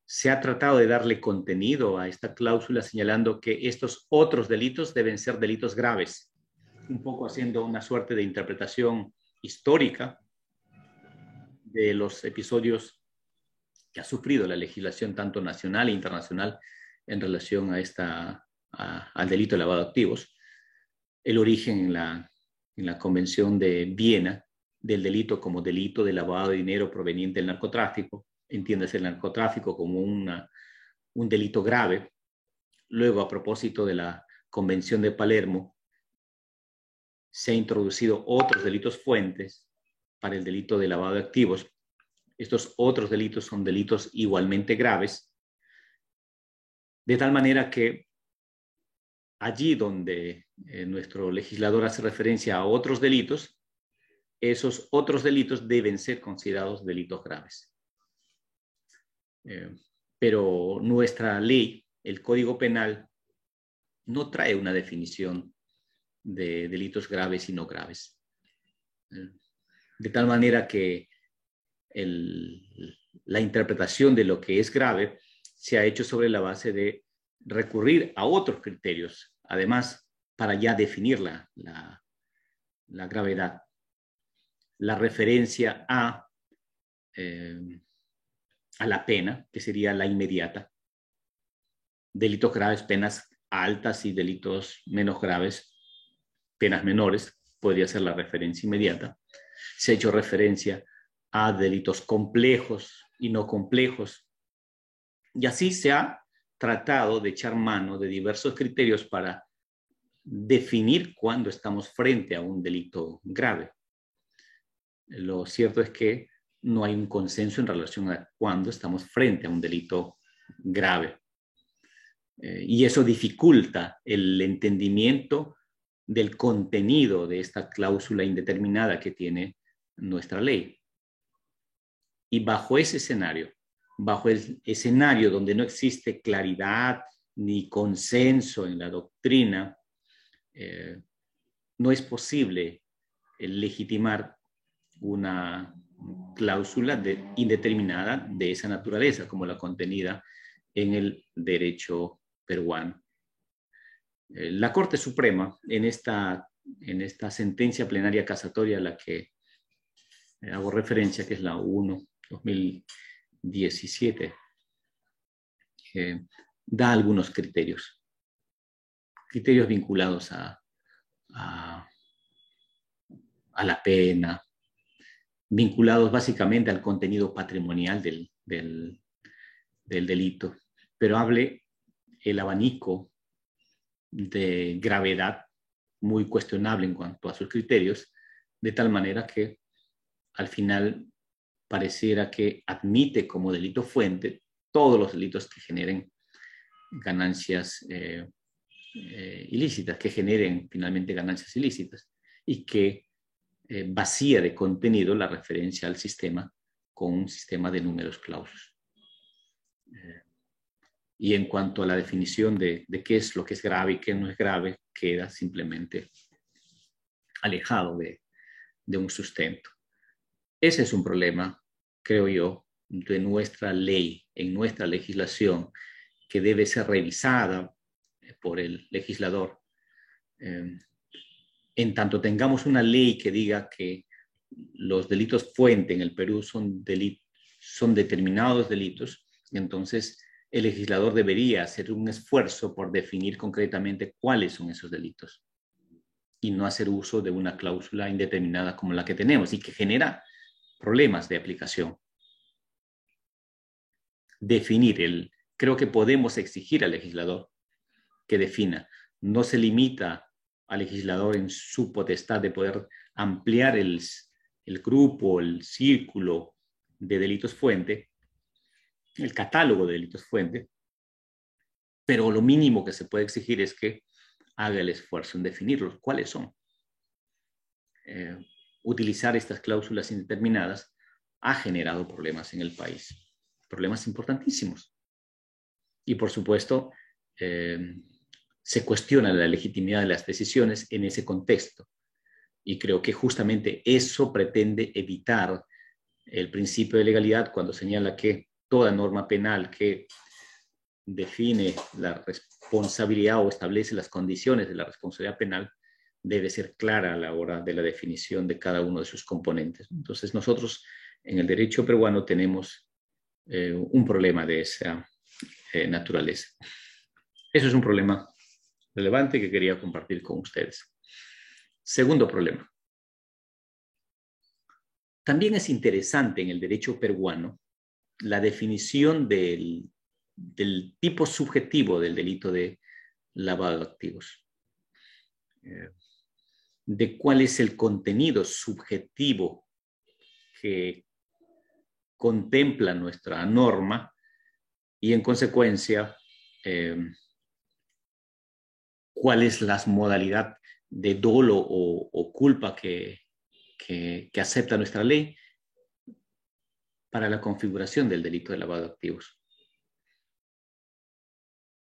Se ha tratado de darle contenido a esta cláusula señalando que estos otros delitos deben ser delitos graves, un poco haciendo una suerte de interpretación histórica de los episodios que ha sufrido la legislación tanto nacional e internacional en relación al delito de lavado de activos. El origen en la Convención de Viena del delito como delito de lavado de dinero proveniente del narcotráfico, entiéndase el narcotráfico como un delito grave. Luego, a propósito de la Convención de Palermo, se han introducido otros delitos fuentes para el delito de lavado de activos. Estos otros delitos son delitos igualmente graves, de tal manera que allí donde nuestro legislador hace referencia a otros delitos, esos otros delitos deben ser considerados delitos graves. Pero nuestra ley, el Código Penal, no trae una definición de delitos graves y no graves. De tal manera que la interpretación de lo que es grave se ha hecho sobre la base de recurrir a otros criterios, además, para ya definir la gravedad. La referencia a la pena, que sería la inmediata. Delitos graves, penas altas, y delitos menos graves, penas menores, podría ser la referencia inmediata. Se ha hecho referencia a delitos complejos y no complejos. Y así se ha tratado de echar mano de diversos criterios para definir cuándo estamos frente a un delito grave. Lo cierto es que no hay un consenso en relación a cuándo estamos frente a un delito grave. Y eso dificulta el entendimiento del contenido de esta cláusula indeterminada que tiene nuestra ley. Y bajo ese escenario, bajo el escenario donde no existe claridad ni consenso en la doctrina, no es posible legitimar una cláusula indeterminada de esa naturaleza, como la contenida en el derecho peruano. La Corte Suprema, en esta sentencia plenaria casatoria a la que hago referencia, que es la 1/2017, da algunos criterios vinculados a la pena, vinculados básicamente al contenido patrimonial del delito, pero hable el abanico de gravedad muy cuestionable en cuanto a sus criterios, de tal manera que al final pareciera que admite como delito fuente todos los delitos que generen ganancias ilícitas, que generen finalmente ganancias ilícitas, y que vacía de contenido la referencia al sistema con un sistema de números clausus. Y en cuanto a la definición de qué es lo que es grave y qué no es grave, queda simplemente alejado de un sustento. Ese es un problema, creo yo, de nuestra ley, en nuestra legislación, que debe ser revisada por el legislador. En tanto tengamos una ley que diga que los delitos fuente en el Perú son determinados delitos, entonces el legislador debería hacer un esfuerzo por definir concretamente cuáles son esos delitos y no hacer uso de una cláusula indeterminada como la que tenemos y que genera problemas de aplicación. Creo que podemos exigir al legislador que defina. No se limita al legislador en su potestad de poder ampliar el grupo, el círculo de delitos fuente, el catálogo de delitos fuente, pero lo mínimo que se puede exigir es que haga el esfuerzo en definirlos. ¿Cuáles son? Utilizar estas cláusulas indeterminadas ha generado problemas en el país, problemas importantísimos. Y por supuesto, se cuestiona la legitimidad de las decisiones en ese contexto. Y creo que justamente eso pretende evitar el principio de legalidad cuando señala que toda norma penal que define la responsabilidad o establece las condiciones de la responsabilidad penal debe ser clara a la hora de la definición de cada uno de sus componentes. Entonces nosotros en el derecho peruano tenemos un problema de esa naturaleza. Eso es un problema relevante que quería compartir con ustedes. Segundo problema. También es interesante en el derecho peruano la definición del tipo subjetivo del delito de lavado de activos. De cuál es el contenido subjetivo que contempla nuestra norma y en consecuencia cuál es la modalidad de dolo o culpa que acepta nuestra ley para la configuración del delito de lavado de activos.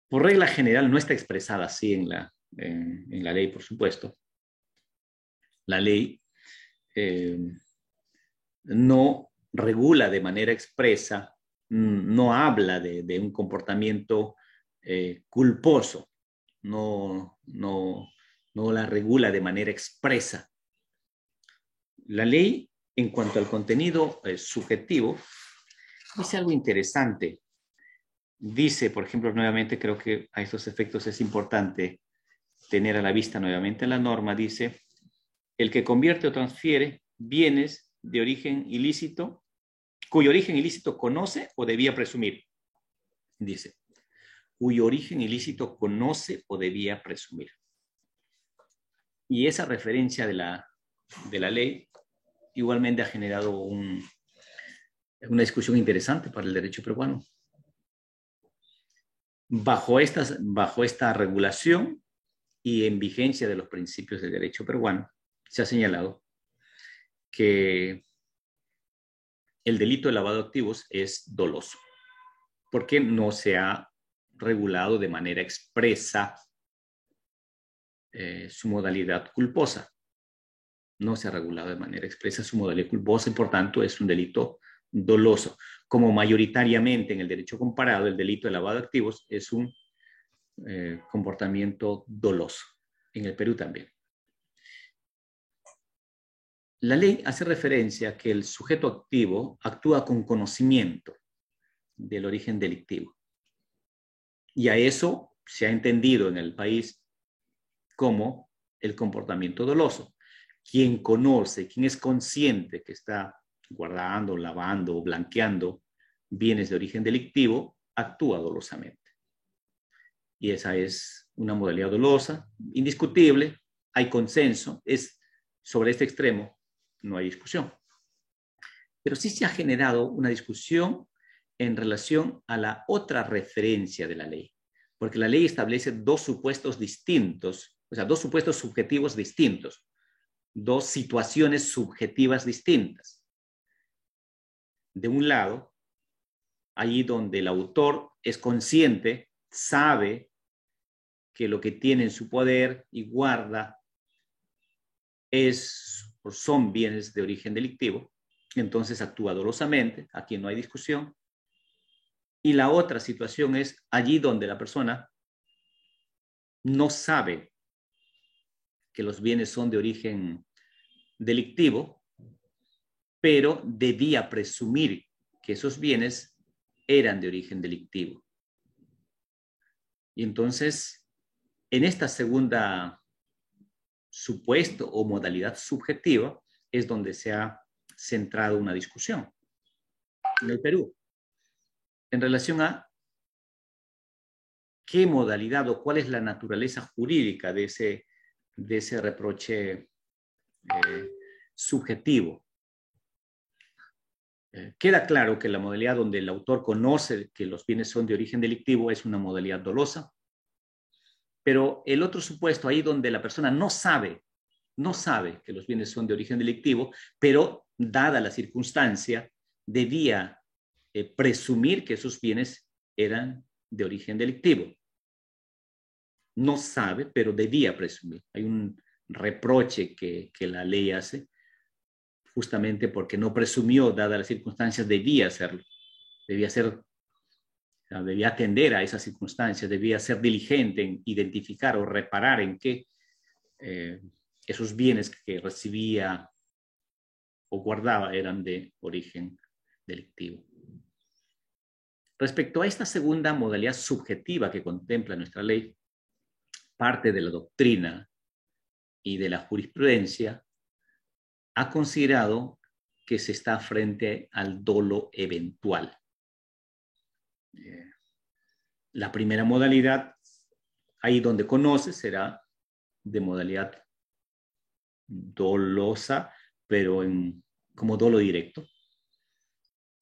Por regla general no está expresada así en la ley, por supuesto. La ley no regula de manera expresa, no habla de un comportamiento culposo, no la regula de manera expresa. La ley, en cuanto al contenido subjetivo, dice algo interesante. Dice, por ejemplo, nuevamente, creo que a estos efectos es importante tener a la vista nuevamente la norma, dice, el que convierte o transfiere bienes de origen ilícito, cuyo origen ilícito conoce o debía presumir. Dice, cuyo origen ilícito conoce o debía presumir. Y esa referencia de la ley igualmente ha generado una discusión interesante para el derecho peruano. Bajo esta regulación y en vigencia de los principios del derecho peruano, se ha señalado que el delito de lavado de activos es doloso, porque no se ha regulado de manera expresa su modalidad culposa. No se ha regulado de manera expresa su modalidad culposa y por tanto es un delito doloso. Como mayoritariamente en el derecho comparado, el delito de lavado de activos es un comportamiento doloso. En el Perú también. La ley hace referencia a que el sujeto activo actúa con conocimiento del origen delictivo. Y a eso se ha entendido en el país como el comportamiento doloso. Quien conoce, quien es consciente que está guardando, lavando o blanqueando bienes de origen delictivo, actúa dolosamente. Y esa es una modalidad dolosa, indiscutible, hay consenso, es sobre este extremo, no hay discusión. Pero sí se ha generado una discusión en relación a la otra referencia de la ley, porque la ley establece dos supuestos distintos, o sea, dos supuestos subjetivos distintos, dos situaciones subjetivas distintas. De un lado, allí donde el autor es consciente, sabe que lo que tiene en su poder y guarda son bienes de origen delictivo, entonces actúa dolosamente, aquí no hay discusión. Y la otra situación es allí donde la persona no sabe que los bienes son de origen delictivo, pero debía presumir que esos bienes eran de origen delictivo. Y entonces, en esta segunda supuesto o modalidad subjetiva es donde se ha centrado una discusión en el Perú en relación a qué modalidad o cuál es la naturaleza jurídica de ese reproche subjetivo. Queda claro que la modalidad donde el autor conoce que los bienes son de origen delictivo es una modalidad dolosa, pero el otro supuesto, ahí donde la persona no sabe que los bienes son de origen delictivo, pero dada la circunstancia, debía presumir que esos bienes eran de origen delictivo. No sabe, pero debía presumir. Hay un reproche que la ley hace, justamente porque no presumió, dadas las circunstancias, debía hacerlo. Debía atender a esas circunstancias, debía ser diligente en identificar o reparar en qué esos bienes que recibía o guardaba eran de origen delictivo. Respecto a esta segunda modalidad subjetiva que contempla nuestra ley, parte de la doctrina y de la jurisprudencia ha considerado que se está frente al dolo eventual. La primera modalidad, ahí donde conoce, será de modalidad dolosa, pero como dolo directo.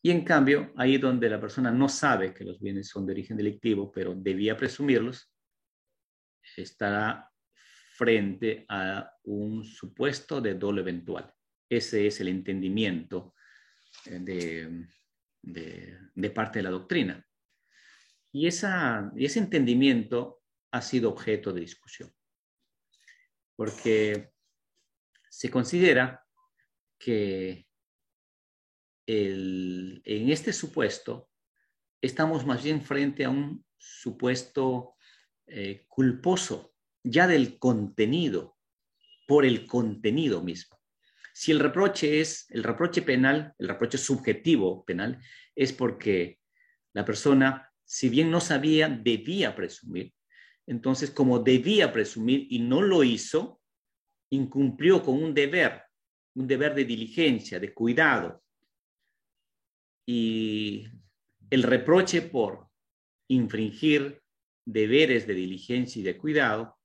Y en cambio, ahí donde la persona no sabe que los bienes son de origen delictivo, pero debía presumirlos, estará frente a un supuesto de dolo eventual. Ese es el entendimiento de parte de la doctrina. Y ese entendimiento ha sido objeto de discusión, porque se considera que en este supuesto estamos más bien frente a un supuesto culposo, ya del contenido, por el contenido mismo. Si el reproche penal, el reproche subjetivo penal, es porque la persona, si bien no sabía, debía presumir. Entonces, como debía presumir y no lo hizo, incumplió con un deber de diligencia, de cuidado. Y el reproche por infringir deberes de diligencia y de cuidado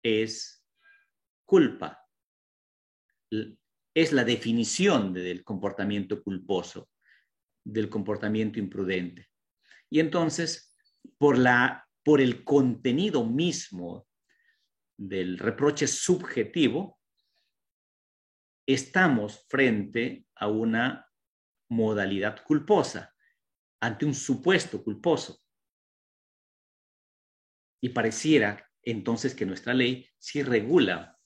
es culpa. Es la definición del comportamiento culposo, del comportamiento imprudente. Y entonces, por el contenido mismo del reproche subjetivo, estamos frente a una modalidad culposa, ante un supuesto culposo. Y pareciera entonces que nuestra ley sí regula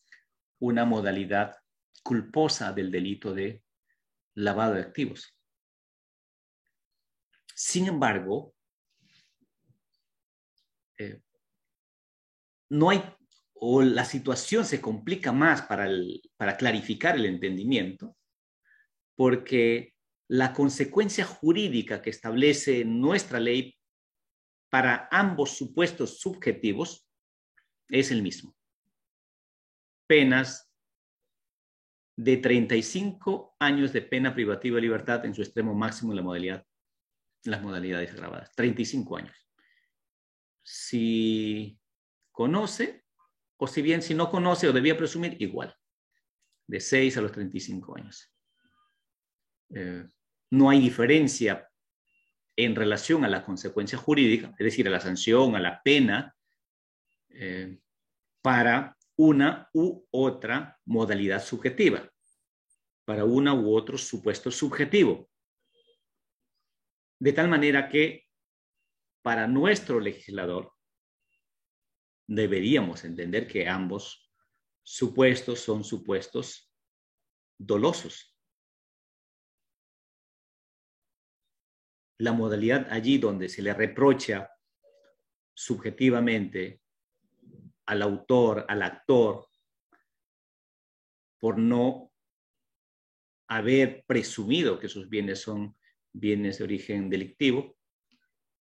una modalidad culposa del delito de lavado de activos. Sin embargo, no hay, o la situación se complica más para clarificar el entendimiento, porque la consecuencia jurídica que establece nuestra ley para ambos supuestos subjetivos es el mismo. Penas de 35 años de pena privativa de libertad en su extremo máximo en las modalidades agravadas. 35 años. Si conoce, o si bien si no conoce o debía presumir, igual. De 6 a los 35 años. No hay diferencia en relación a la consecuencia jurídica, es decir, a la sanción, a la pena, para una u otra modalidad subjetiva, para una u otro supuesto subjetivo. De tal manera que para nuestro legislador deberíamos entender que ambos supuestos son supuestos dolosos. La modalidad allí donde se le reprocha subjetivamente al autor, al actor, por no haber presumido que sus bienes son bienes de origen delictivo,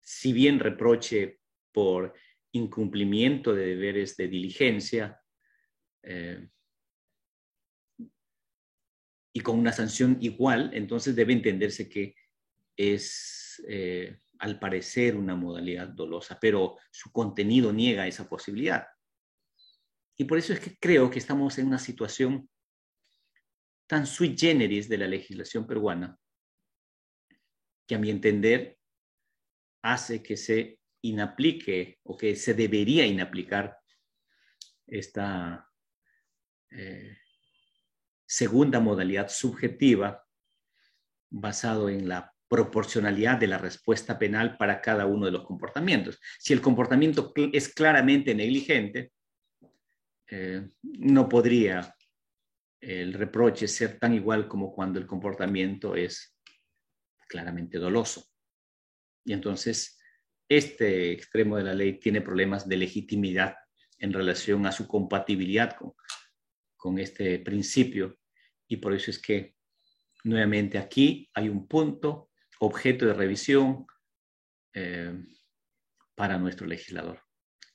si bien reproche por incumplimiento de deberes de diligencia y con una sanción igual, entonces debe entenderse que es al parecer una modalidad dolosa, pero su contenido niega esa posibilidad. Y por eso es que creo que estamos en una situación tan sui generis de la legislación peruana, que a mi entender hace que se inaplique o que se debería inaplicar esta segunda modalidad subjetiva basado en la proporcionalidad de la respuesta penal para cada uno de los comportamientos. Si el comportamiento es claramente negligente, no podría el reproche ser tan igual como cuando el comportamiento es claramente doloso. Y entonces, este extremo de la ley tiene problemas de legitimidad en relación a su compatibilidad con este principio. Y por eso es que, nuevamente, aquí hay un punto, objeto de revisión para nuestro legislador.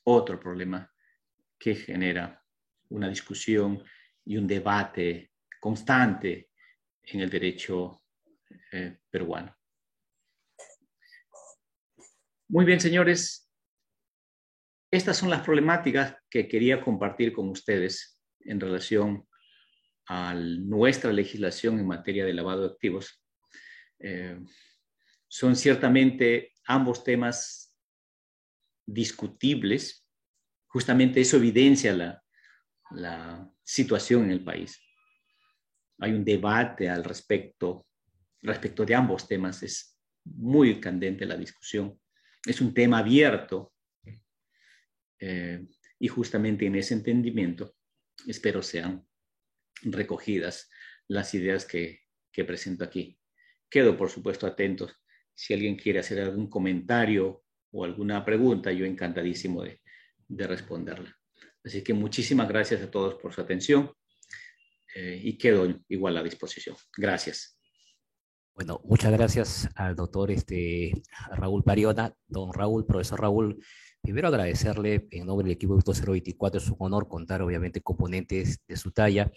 Otro problema que genera una discusión y un debate constante en el derecho peruano. Muy bien, señores. Estas son las problemáticas que quería compartir con ustedes en relación a nuestra legislación en materia de lavado de activos. Son ciertamente ambos temas discutibles. Justamente eso evidencia la situación en el país. Hay un debate al respecto de ambos temas. Es muy candente la discusión. Es un tema abierto y justamente en ese entendimiento espero sean recogidas las ideas que presento aquí. Quedo, por supuesto, atento. Si alguien quiere hacer algún comentario o alguna pregunta, yo encantadísimo de responderla. Así que muchísimas gracias a todos por su atención y quedo igual a disposición. Gracias. Bueno, muchas gracias al doctor Raúl Pariona. Don Raúl, profesor Raúl, primero agradecerle en nombre del equipo Víctor 024, es un honor contar obviamente componentes de su talla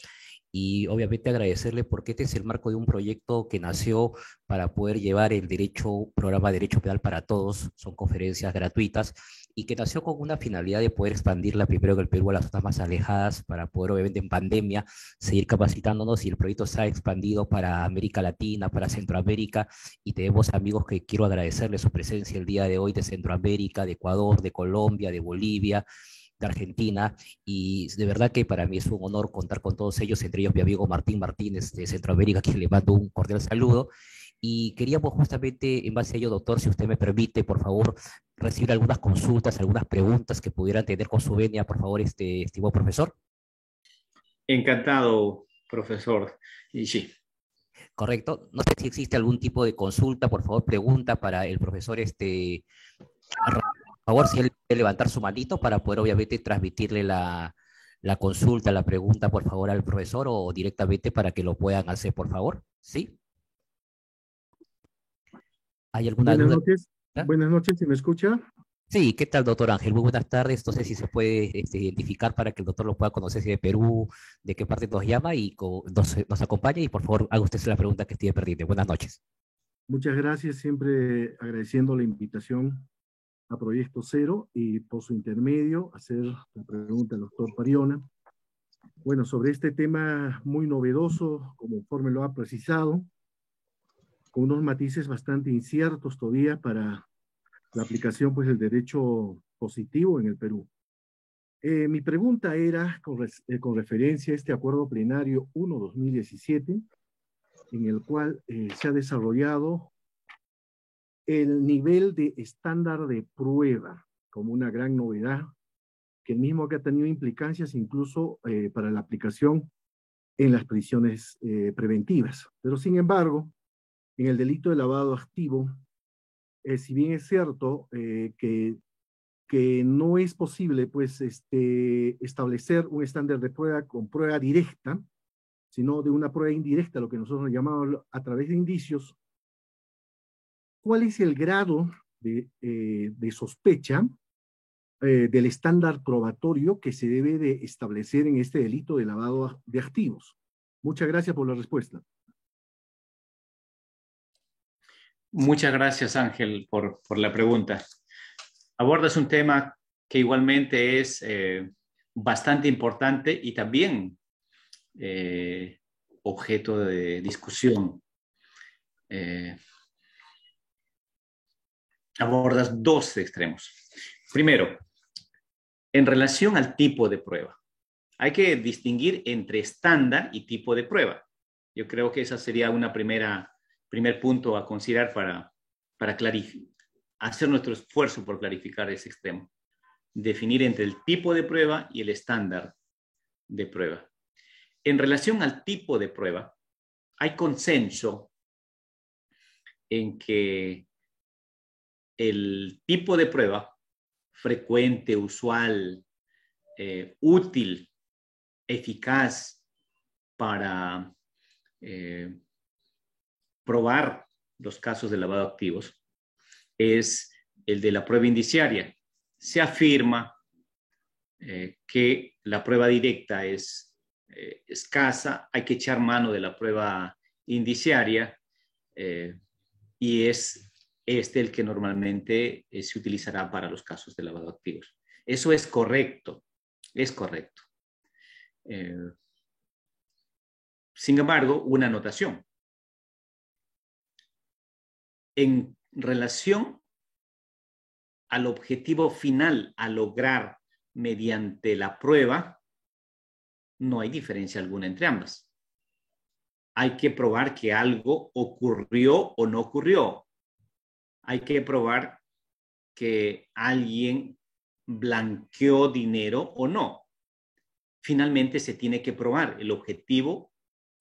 y obviamente agradecerle porque este es el marco de un proyecto que nació para poder llevar el programa de Derecho Penal para Todos, son conferencias gratuitas, y que nació con una finalidad de poder expandirla primero en el Perú a las zonas más alejadas, para poder obviamente en pandemia seguir capacitándonos, y el proyecto se ha expandido para América Latina, para Centroamérica, y tenemos amigos que quiero agradecerles su presencia el día de hoy de Centroamérica, de Ecuador, de Colombia, de Bolivia, de Argentina, y de verdad que para mí es un honor contar con todos ellos, entre ellos mi amigo Martín Martínez de Centroamérica, a quien le mando un cordial saludo. Y queríamos justamente, en base a ello, doctor, si usted me permite, por favor, recibir algunas consultas, algunas preguntas que pudieran tener con su venia, por favor, estimado profesor. Encantado, profesor. Y sí. Correcto. No sé si existe algún tipo de consulta, por favor, pregunta para el profesor, por favor, si él puede levantar su manito para poder, obviamente, transmitirle la consulta, la pregunta, por favor, al profesor o directamente para que lo puedan hacer, por favor. ¿Sí? ¿Hay alguna Buenas duda? noches. Buenas noches, ¿se me escucha? Sí, ¿qué tal, doctor Ángel? Muy buenas tardes. No sé si se puede identificar para que el doctor lo pueda conocer, si de Perú, de qué parte nos llama y nos acompaña. Y por favor, haga usted la pregunta que esté pendiente. Buenas noches. Muchas gracias, siempre agradeciendo la invitación a Proyecto Cero y por su intermedio hacer la pregunta al doctor Pariona. Bueno, sobre este tema muy novedoso, conforme lo ha precisado, con unos matices bastante inciertos todavía para la aplicación pues, del derecho positivo en el Perú. Mi pregunta era con referencia a este acuerdo plenario 1/2017, en el cual se ha desarrollado el nivel de estándar de prueba como una gran novedad, que el mismo que ha tenido implicancias incluso para la aplicación en las prisiones preventivas. Pero sin embargo, en el delito de lavado activo, si bien es cierto que no es posible pues, establecer un estándar de prueba con prueba directa, sino de una prueba indirecta, lo que nosotros llamamos a través de indicios, ¿cuál es el grado de sospecha del estándar probatorio que se debe de establecer en este delito de lavado de activos? Muchas gracias por la respuesta. Muchas gracias, Ángel, por la pregunta. Abordas un tema que igualmente es bastante importante y también objeto de discusión. Abordas dos extremos. Primero, en relación al tipo de prueba. Hay que distinguir entre estándar y tipo de prueba. Yo creo que esa sería primer punto a considerar para hacer nuestro esfuerzo por clarificar ese extremo. Definir entre el tipo de prueba y el estándar de prueba. En relación al tipo de prueba, hay consenso en que el tipo de prueba frecuente, usual, útil, eficaz para probar los casos de lavado de activos es el de la prueba indiciaria. Se afirma que la prueba directa es escasa, hay que echar mano de la prueba indiciaria y es el que normalmente se utilizará para los casos de lavado de activos. Eso es correcto, es correcto. Sin embargo, una anotación. En relación al objetivo final a lograr mediante la prueba, no hay diferencia alguna entre ambas. Hay que probar que algo ocurrió o no ocurrió. Hay que probar que alguien blanqueó dinero o no. Finalmente se tiene que probar el objetivo,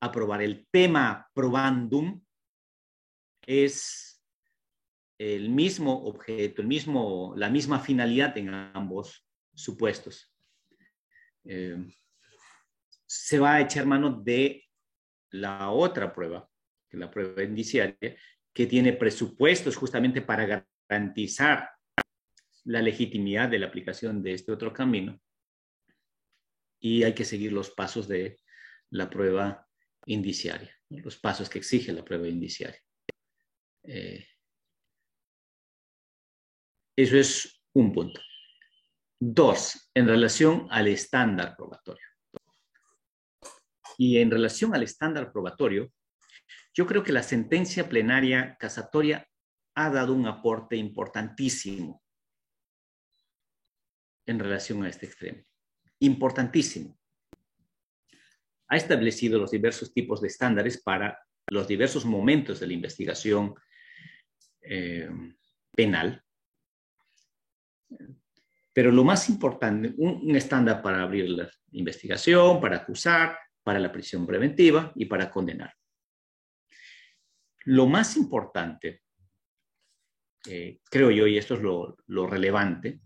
aprobar el tema probandum, es el mismo objeto, la misma finalidad en ambos supuestos. Se va a echar mano de la otra prueba, que es la prueba indiciaria, que tiene presupuestos justamente para garantizar la legitimidad de la aplicación de este otro camino. Y hay que seguir los pasos de la prueba indiciaria, los pasos que exige la prueba indiciaria. Eso es un punto. Dos, en relación al estándar probatorio. Y en relación al estándar probatorio, yo creo que la sentencia plenaria casatoria ha dado un aporte importantísimo en relación a este extremo. Importantísimo. Ha establecido los diversos tipos de estándares para los diversos momentos de la investigación penal Pero lo más importante, un estándar para abrir la investigación, para acusar, para la prisión preventiva y para condenar. Lo más importante, creo yo, y esto es lo relevante,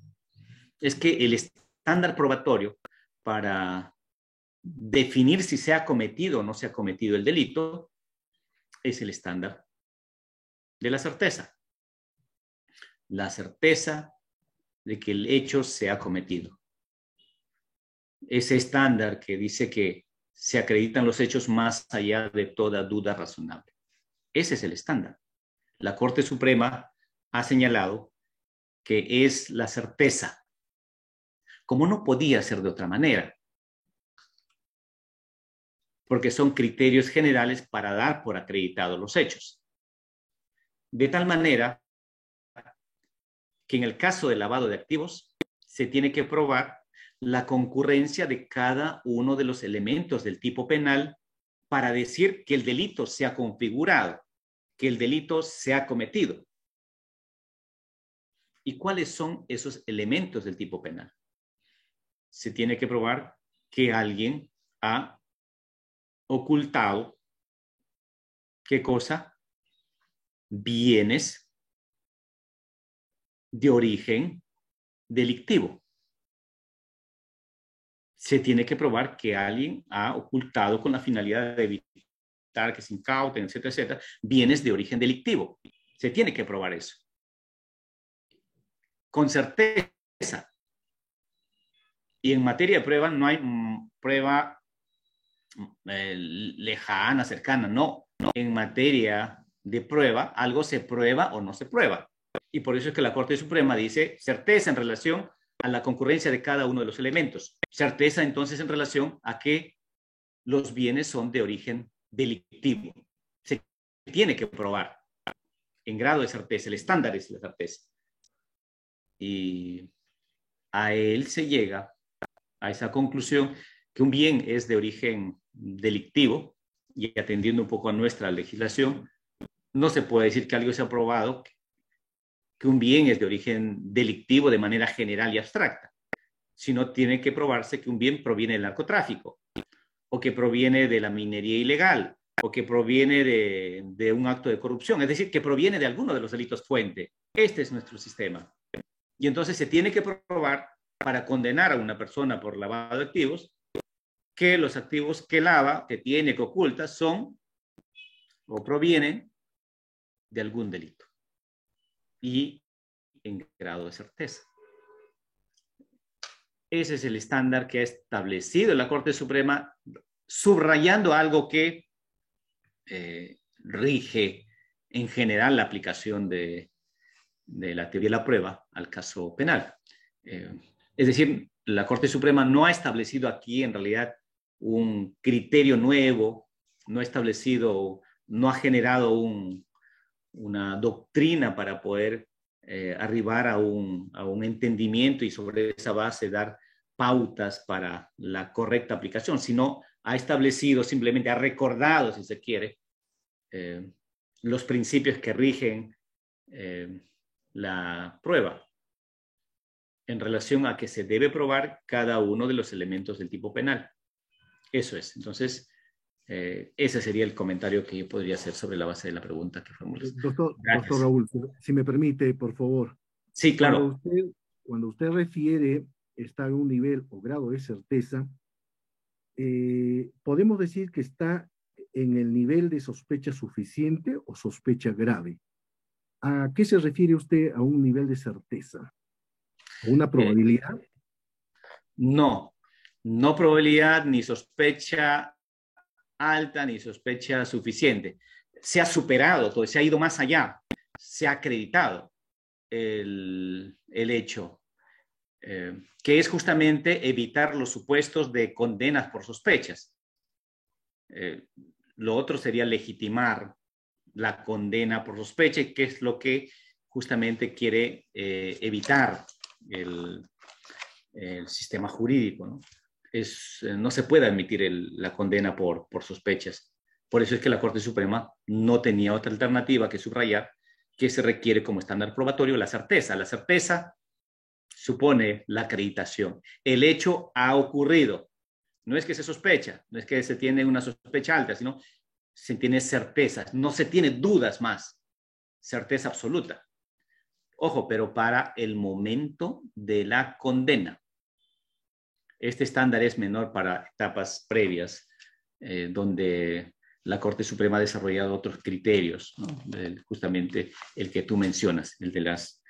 es que el estándar probatorio para definir si se ha cometido o no se ha cometido el delito es el estándar de la certeza. La certeza de que el hecho se ha cometido. Ese estándar que dice que se acreditan los hechos más allá de toda duda razonable. Ese es el estándar. La Corte Suprema ha señalado que es la certeza, como no podía ser de otra manera, porque son criterios generales para dar por acreditados los hechos. De tal manera que en el caso del lavado de activos se tiene que probar la concurrencia de cada uno de los elementos del tipo penal para decir que el delito se ha configurado, que el delito se ha cometido. ¿Y cuáles son esos elementos del tipo penal? Se tiene que probar que alguien ha ocultado, ¿qué cosa? Bienes de origen delictivo. Se tiene que probar que alguien ha ocultado con la finalidad de evitar que se incauten, etcétera, etcétera, bienes de origen delictivo. Se tiene que probar eso. Con certeza. Y en materia de prueba no hay prueba lejana, cercana, no. En materia de prueba, algo se prueba o no se prueba. Y por eso es que la Corte Suprema dice certeza en relación a la concurrencia de cada uno de los elementos. Certeza entonces en relación a que los bienes son de origen delictivo. Se tiene que probar en grado de certeza, el estándar es la certeza. Y a él se llega a esa conclusión que un bien es de origen delictivo, y atendiendo un poco a nuestra legislación, no se puede decir que algo se ha probado que un bien es de origen delictivo de manera general y abstracta, sino tiene que probarse que un bien proviene del narcotráfico, o que proviene de la minería ilegal, o que proviene de un acto de corrupción, es decir, que proviene de alguno de los delitos fuente. Este es nuestro sistema. Y entonces se tiene que probar para condenar a una persona por lavado de activos que los activos que lava, que tiene, que oculta, son o provienen de algún delito. Y en grado de certeza. Ese es el estándar que ha establecido la Corte Suprema, subrayando algo que rige en general la aplicación de la teoría de la prueba al caso penal. Es decir, la Corte Suprema no ha establecido aquí en realidad un criterio nuevo, no ha generado una doctrina para poder arribar a un entendimiento y sobre esa base dar pautas para la correcta aplicación, sino ha establecido, simplemente ha recordado, si se quiere, los principios que rigen la prueba en relación a que se debe probar cada uno de los elementos del tipo penal. Eso es. Entonces, ese sería el comentario que yo podría hacer sobre la base de la pregunta que formulé. Doctor Raúl, si me permite, por favor. Sí, claro. Cuando usted refiere está en un nivel o grado de certeza, podemos decir que está en el nivel de sospecha suficiente o sospecha grave. ¿A qué se refiere usted a un nivel de certeza? ¿A una probabilidad? No probabilidad ni sospecha alta ni sospecha suficiente. Se ha superado todo, se ha ido más allá, se ha acreditado el hecho, que es justamente evitar los supuestos de condenas por sospechas. Lo otro sería legitimar la condena por sospecha, que es lo que justamente quiere evitar el sistema jurídico, ¿no? No se puede admitir la condena por sospechas. Por eso es que la Corte Suprema no tenía otra alternativa que subrayar que se requiere como estándar probatorio la certeza. La certeza supone la acreditación. El hecho ha ocurrido. No es que se sospecha, no es que se tiene una sospecha alta, sino se tiene certeza, no se tiene dudas más, certeza absoluta. Ojo, pero para el momento de la condena. Este estándar es menor para etapas previas, donde la Corte Suprema ha desarrollado otros criterios, ¿no? Justamente el que tú mencionas, el de las...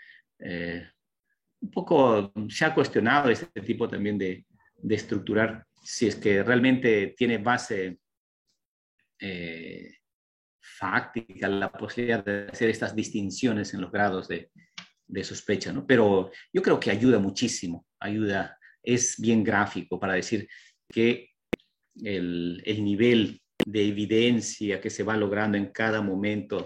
un poco se ha cuestionado este tipo también de estructurar, si es que realmente tiene base fáctica la posibilidad de hacer estas distinciones en los grados de sospecha, ¿no? Pero yo creo que ayuda muchísimo, ayuda, es bien gráfico para decir que el nivel de evidencia que se va logrando en cada momento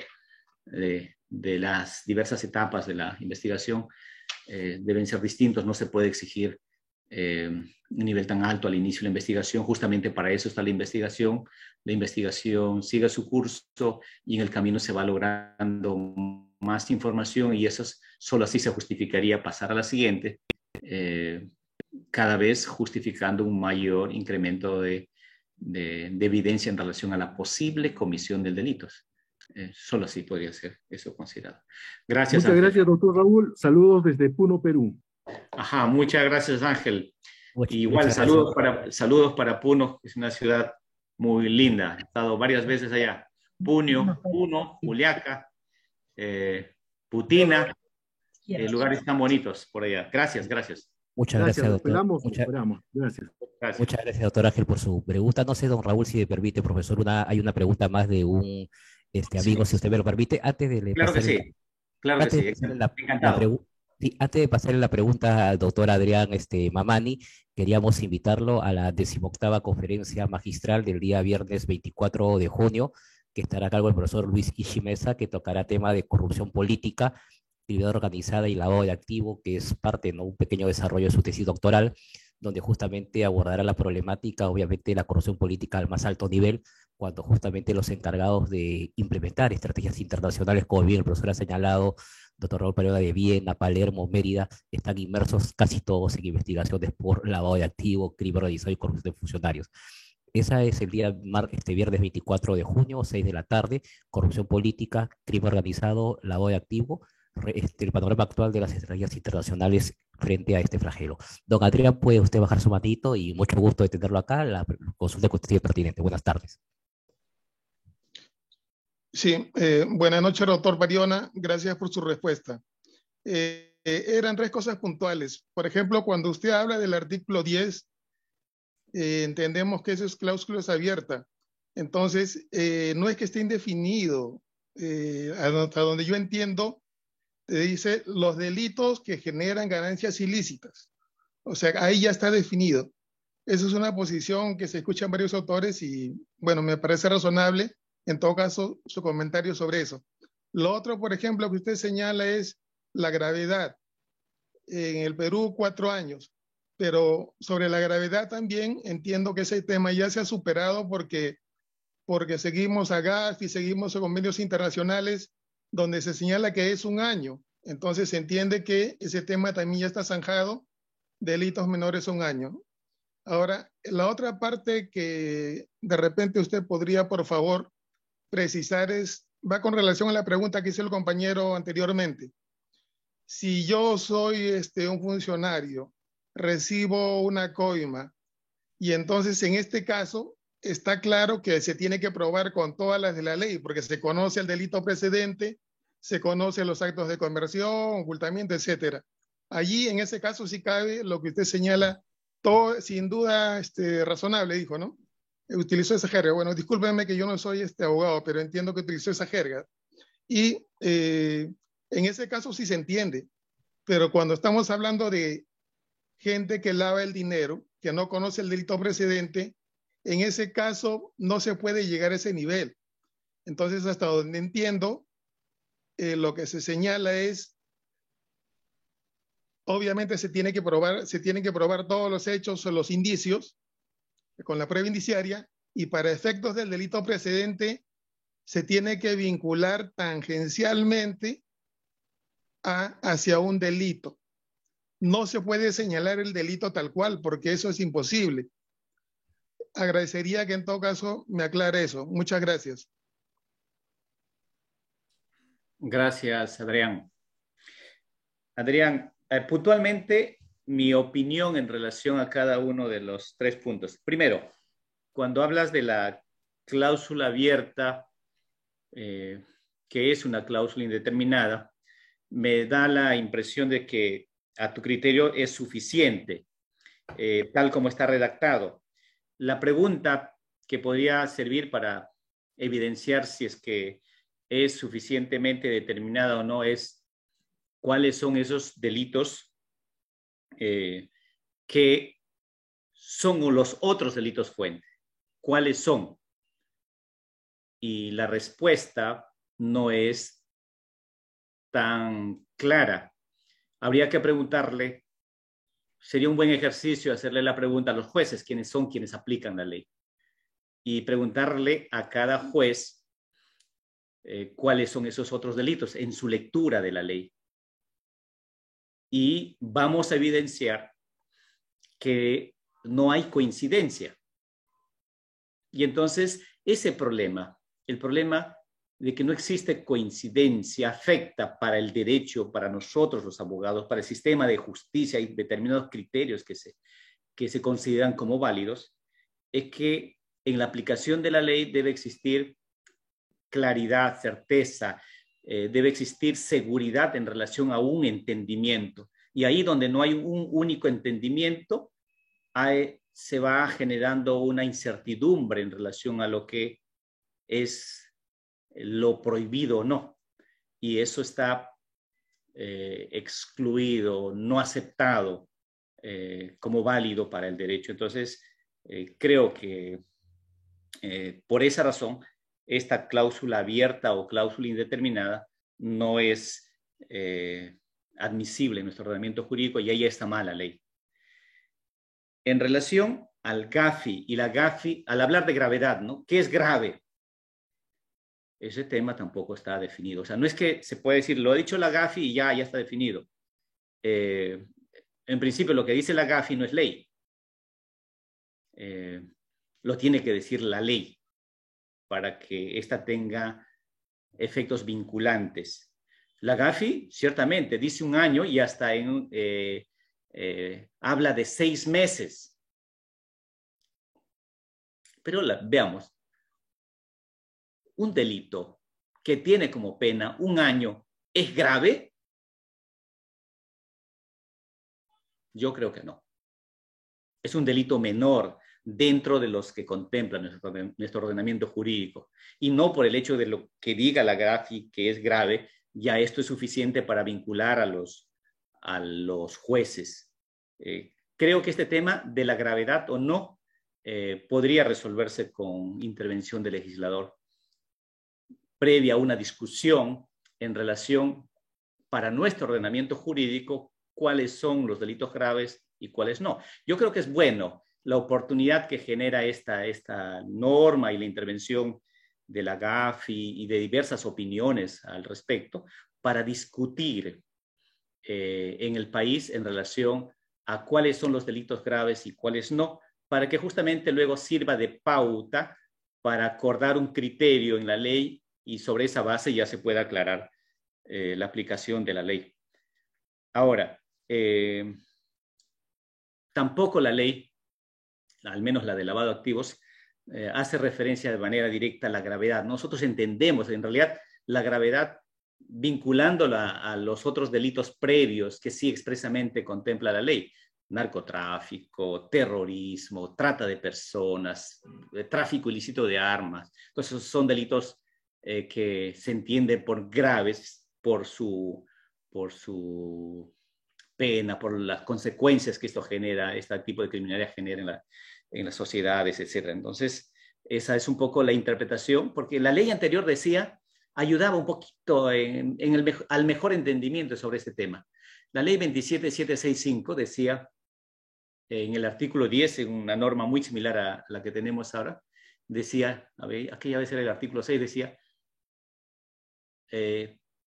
de las diversas etapas de la investigación deben ser distintos, no se puede exigir un nivel tan alto al inicio de la investigación, justamente para eso está la investigación sigue su curso y en el camino se va logrando más información y eso solo así se justificaría pasar a la siguiente, cada vez justificando un mayor incremento de evidencia en relación a la posible comisión del delito. Solo así podría ser eso considerado. Gracias, Muchas Ángel. gracias, doctor Raúl. Saludos desde Puno, Perú. Ajá, muchas gracias, Ángel. Igual, muchas saludos para Puno, que es una ciudad muy linda. He estado varias veces allá. Puno, Juliaca, Putina, lugares tan bonitos por allá. Gracias. Muchas gracias, doctor. Esperamos. Gracias. Muchas gracias, doctor Ángel, por su pregunta. No sé, don Raúl, si me permite, profesor, hay una pregunta más de un amigo, si usted me lo permite. Antes de Claro que sí. Encantado. Antes de pasarle la pregunta al doctor Adrián Mamani, queríamos invitarlo a la 18ª conferencia magistral del día viernes 24 de junio, que estará a cargo del profesor Luis Ishimesa, que tocará tema de corrupción política, actividad organizada y lavado de activo, que es parte, ¿no?, un pequeño desarrollo de su tesis doctoral, donde justamente abordará la problemática, obviamente, de la corrupción política al más alto nivel, cuando justamente los encargados de implementar estrategias internacionales, como bien el profesor ha señalado, doctor Raúl Pariona, de Viena, Palermo, Mérida, están inmersos casi todos en investigaciones por lavado de activo, crimen organizado y corrupción de funcionarios. Esa es el día viernes 24 de junio, 6 de la tarde, corrupción política, crimen organizado, lavado de activo, el panorama actual de las estrategias internacionales frente a este flagelo. Don Adrián, puede usted bajar su manito y mucho gusto de tenerlo acá, la consulta que usted tiene pertinente. Buenas tardes. Sí, buenas noches, doctor Pariona. Gracias por su respuesta. Eran tres cosas puntuales. Por ejemplo, cuando usted habla del artículo 10, entendemos que eso es cláusulas abierta. Entonces, no es que esté indefinido. Hasta donde yo entiendo, dice los delitos que generan ganancias ilícitas. O sea, ahí ya está definido. Esa es una posición que se escucha en varios autores y, bueno, me parece razonable. En todo caso, su comentario sobre eso. Lo otro, por ejemplo, que usted señala es la gravedad. En el Perú, 4 años. Pero sobre la gravedad también entiendo que ese tema ya se ha superado porque seguimos a GAF y seguimos a convenios internacionales donde se señala que es 1 año. Entonces se entiende que ese tema también ya está zanjado. Delitos menores 1 año. Ahora, la otra parte que de repente usted podría, por favor, precisar va con relación a la pregunta que hizo el compañero anteriormente. Si yo soy un funcionario, recibo una coima y entonces en este caso está claro que se tiene que probar con todas las de la ley porque se conoce el delito precedente, se conocen los actos de conversión, ocultamiento, etcétera. Allí en ese caso sí cabe lo que usted señala, todo sin duda razonable, dijo, ¿no? Utilizó esa jerga. Bueno, discúlpenme que yo no soy abogado, pero entiendo que utilizó esa jerga. Y en ese caso sí se entiende, pero cuando estamos hablando de gente que lava el dinero, que no conoce el delito precedente, en ese caso no se puede llegar a ese nivel. Entonces, hasta donde entiendo, lo que se señala es, obviamente se tienen que probar todos los hechos o los indicios, con la prueba indiciaria, y para efectos del delito precedente se tiene que vincular tangencialmente hacia un delito. no se puede señalar el delito tal cual, porque eso es imposible. Agradecería que en todo caso me aclare eso. Muchas gracias. Gracias, Adrián. Adrián, puntualmente mi opinión en relación a cada uno de los 3 puntos. Primero, cuando hablas de la cláusula abierta, que es una cláusula indeterminada, me da la impresión de que a tu criterio es suficiente, tal como está redactado. La pregunta que podría servir para evidenciar si es que es suficientemente determinada o no es cuáles son esos delitos que son los otros delitos fuente. ¿Cuáles son? Y la respuesta no es tan clara. Habría que preguntarle, sería un buen ejercicio hacerle la pregunta a los jueces, quiénes son quienes aplican la ley, y preguntarle a cada juez cuáles son esos otros delitos en su lectura de la ley. Y vamos a evidenciar que no hay coincidencia. Y entonces ese problema, el problema de que no existe coincidencia, afecta para el derecho, para nosotros los abogados, para el sistema de justicia y determinados criterios que se consideran como válidos, es que en la aplicación de la ley debe existir claridad, certeza, debe existir seguridad en relación a un entendimiento. Y ahí donde no hay un único entendimiento, se va generando una incertidumbre en relación a lo que es lo prohibido o no. Y eso está excluido, no aceptado como válido para el derecho. Entonces, creo que por esa razón, esta cláusula abierta o cláusula indeterminada no es admisible en nuestro ordenamiento jurídico y ahí está mala ley. En relación al GAFI y la GAFI, al hablar de gravedad, ¿no? ¿Qué es grave? Ese tema tampoco está definido. O sea, no es que se puede decir, lo ha dicho la GAFI y ya está definido. En principio, lo que dice la GAFI no es ley. Lo tiene que decir la ley para que ésta tenga efectos vinculantes. La GAFI, ciertamente, dice 1 año y hasta habla de 6 meses. Pero veamos, un delito que tiene como pena 1 año, ¿es grave? Yo creo que no. Es un delito menor dentro de los que contempla nuestro ordenamiento jurídico. Y no por el hecho de lo que diga la GAFI que es grave, ya esto es suficiente para vincular a los jueces. Creo que este tema de la gravedad o no podría resolverse con intervención del legislador previa a una discusión en relación para nuestro ordenamiento jurídico cuáles son los delitos graves y cuáles no. Yo creo que es bueno la oportunidad que genera esta norma y la intervención de la GAFI y de diversas opiniones al respecto para discutir en el país en relación a cuáles son los delitos graves y cuáles no, para que justamente luego sirva de pauta para acordar un criterio en la ley y sobre esa base ya se pueda aclarar la aplicación de la ley. Ahora, tampoco la ley, al menos la de lavado de activos, hace referencia de manera directa a la gravedad. Nosotros entendemos, en realidad, la gravedad vinculándola a los otros delitos previos que sí expresamente contempla la ley. Narcotráfico, terrorismo, trata de personas, tráfico ilícito de armas. Entonces, son delitos que se entienden por graves por su pena, por las consecuencias que esto genera, este tipo de criminalidad genera en las sociedades, etc. Entonces, esa es un poco la interpretación, porque la ley anterior decía, ayudaba un poquito al mejor entendimiento sobre este tema. La ley 27765 decía, en el artículo 10, en una norma muy similar a la que tenemos ahora, decía, a ver, aquella vez era el artículo 6, decía,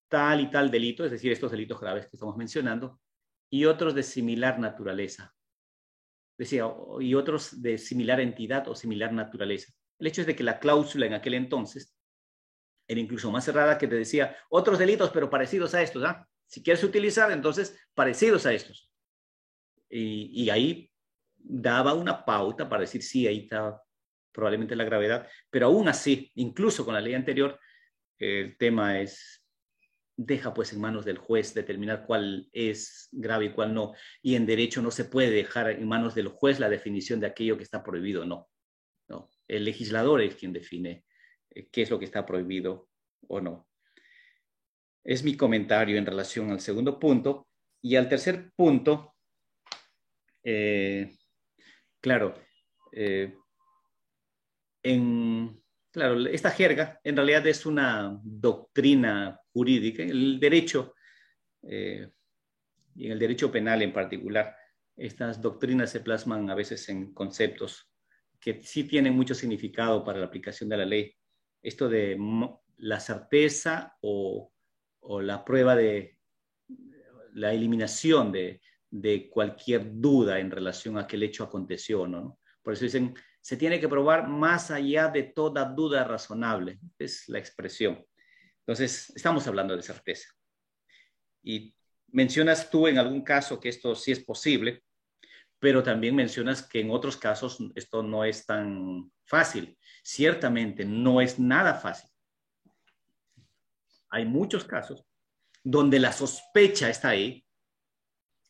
tal y tal delito, es decir, estos delitos graves que estamos mencionando, y otros de similar naturaleza. Decía, y otros de similar entidad o similar naturaleza. El hecho es de que la cláusula en aquel entonces era incluso más cerrada, que te decía otros delitos, pero parecidos a estos. ¿Ah? Si quieres utilizar, entonces parecidos a estos. Y ahí daba una pauta para decir, sí, ahí está probablemente la gravedad, pero aún así, incluso con la ley anterior, el tema deja pues en manos del juez determinar cuál es grave y cuál no, y en derecho no se puede dejar en manos del juez la definición de aquello que está prohibido o no. No, el legislador es quien define qué es lo que está prohibido o no. Es mi comentario en relación al segundo punto. Y al tercer punto, claro, claro, esta jerga en realidad es una doctrina jurídica. El derecho, y en el derecho penal en particular, estas doctrinas se plasman a veces en conceptos que sí tienen mucho significado para la aplicación de la ley. Esto de la certeza o la prueba de la eliminación de cualquier duda en relación a que el hecho aconteció, ¿no? Por eso dicen, se tiene que probar más allá de toda duda razonable. Es la expresión. Entonces, estamos hablando de certeza. Y mencionas tú en algún caso que esto sí es posible, pero también mencionas que en otros casos esto no es tan fácil. Ciertamente no es nada fácil. Hay muchos casos donde la sospecha está ahí,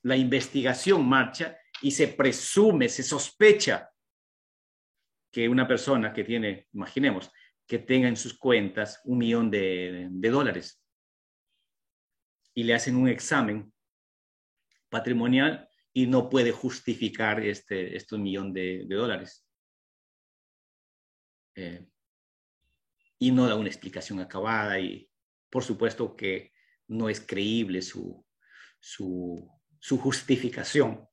la investigación marcha y se presume, se sospecha que una persona que tiene, imaginemos, que tenga en sus cuentas $1 millón de dólares y le hacen un examen patrimonial y no puede justificar este $1 millón de dólares. Y no da una explicación acabada y por supuesto que no es creíble su justificación.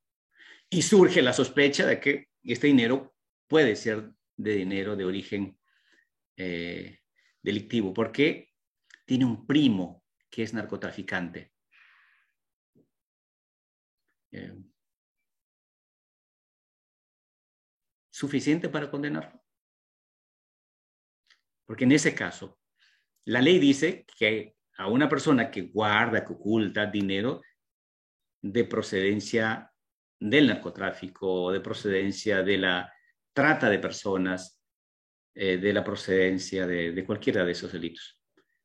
Y surge la sospecha de que este dinero puede ser de dinero de origen delictivo, porque tiene un primo que es narcotraficante. ¿Suficiente para condenarlo? Porque en ese caso, la ley dice que a una persona que guarda, que oculta dinero de procedencia del narcotráfico, de procedencia de la trata de personas, de la procedencia de cualquiera de esos delitos.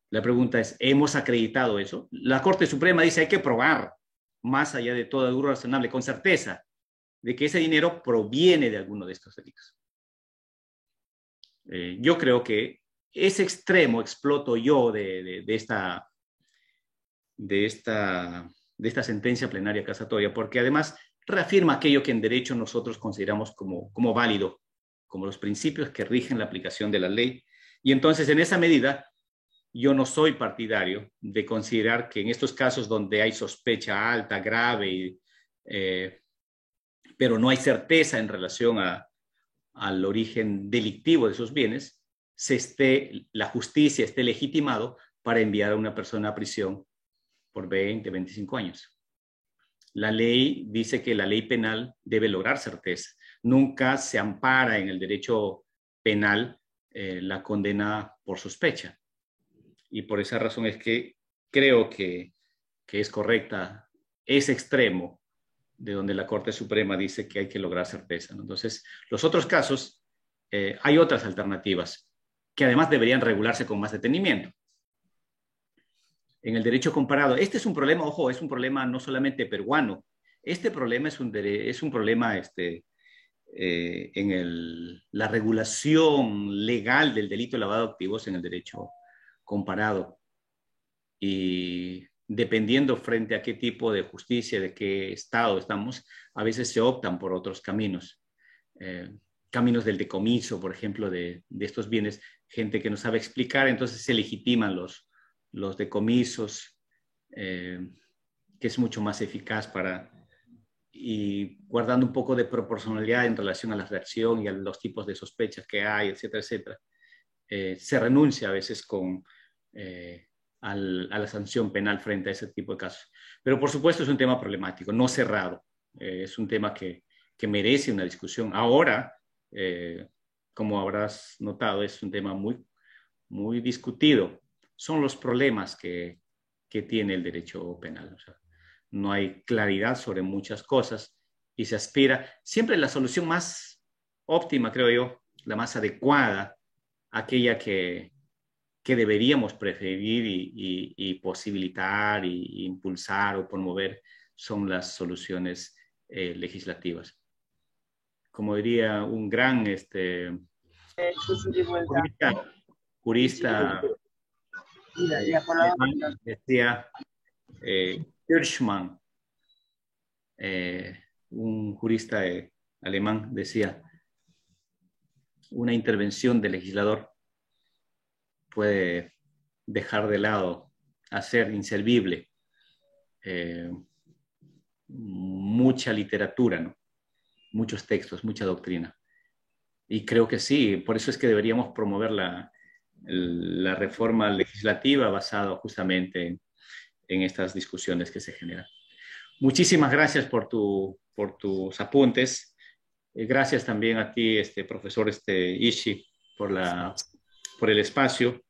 La pregunta es, ¿hemos acreditado eso? La Corte Suprema dice hay que probar, más allá de toda duda razonable, con certeza, de que ese dinero proviene de alguno de estos delitos. Yo creo que ese extremo exploto yo de esta sentencia plenaria casatoria, porque además reafirma aquello que en derecho nosotros consideramos como válido, como los principios que rigen la aplicación de la ley. Y entonces, en esa medida, yo no soy partidario de considerar que en estos casos donde hay sospecha alta, grave, pero no hay certeza en relación al origen delictivo de esos bienes, la justicia esté legitimado para enviar a una persona a prisión por 20, 25 años. La ley dice que la ley penal debe lograr certeza. Nunca se ampara en el derecho penal la condena por sospecha. Y por esa razón es que creo que es correcta ese extremo de donde la Corte Suprema dice que hay que lograr certeza, ¿no? Entonces, los otros casos, hay otras alternativas que además deberían regularse con más detenimiento. En el derecho comparado, este es un problema, ojo, es un problema no solamente peruano, este problema es un problema en la regulación legal del delito de lavado de activos en el derecho comparado. Y dependiendo frente a qué tipo de justicia, de qué estado estamos, a veces se optan por otros caminos. Caminos del decomiso, por ejemplo, de estos bienes, gente que no sabe explicar, entonces se legitiman los decomisos, que es mucho más eficaz y guardando un poco de proporcionalidad en relación a la reacción y a los tipos de sospechas que hay, etcétera, etcétera. Se renuncia a veces a la sanción penal frente a ese tipo de casos. Pero por supuesto es un tema problemático, no cerrado. Es un tema que merece una discusión. Ahora, como habrás notado, es un tema muy discutido. Son los problemas que tiene el derecho penal. O sea, no hay claridad sobre muchas cosas y se aspira siempre la solución más óptima, creo yo, la más adecuada, aquella que deberíamos preferir y posibilitar y impulsar o promover son las soluciones legislativas. Como diría un gran jurista alemán, decía Hirschman, un jurista alemán, decía, una intervención del legislador puede dejar de lado, hacer inservible mucha literatura, ¿no? Muchos textos, mucha doctrina. Y creo que sí, por eso es que deberíamos promover la reforma legislativa basada justamente en estas discusiones que se generan. Muchísimas gracias por tus apuntes. Gracias también a ti, profesor Ishii, por el espacio.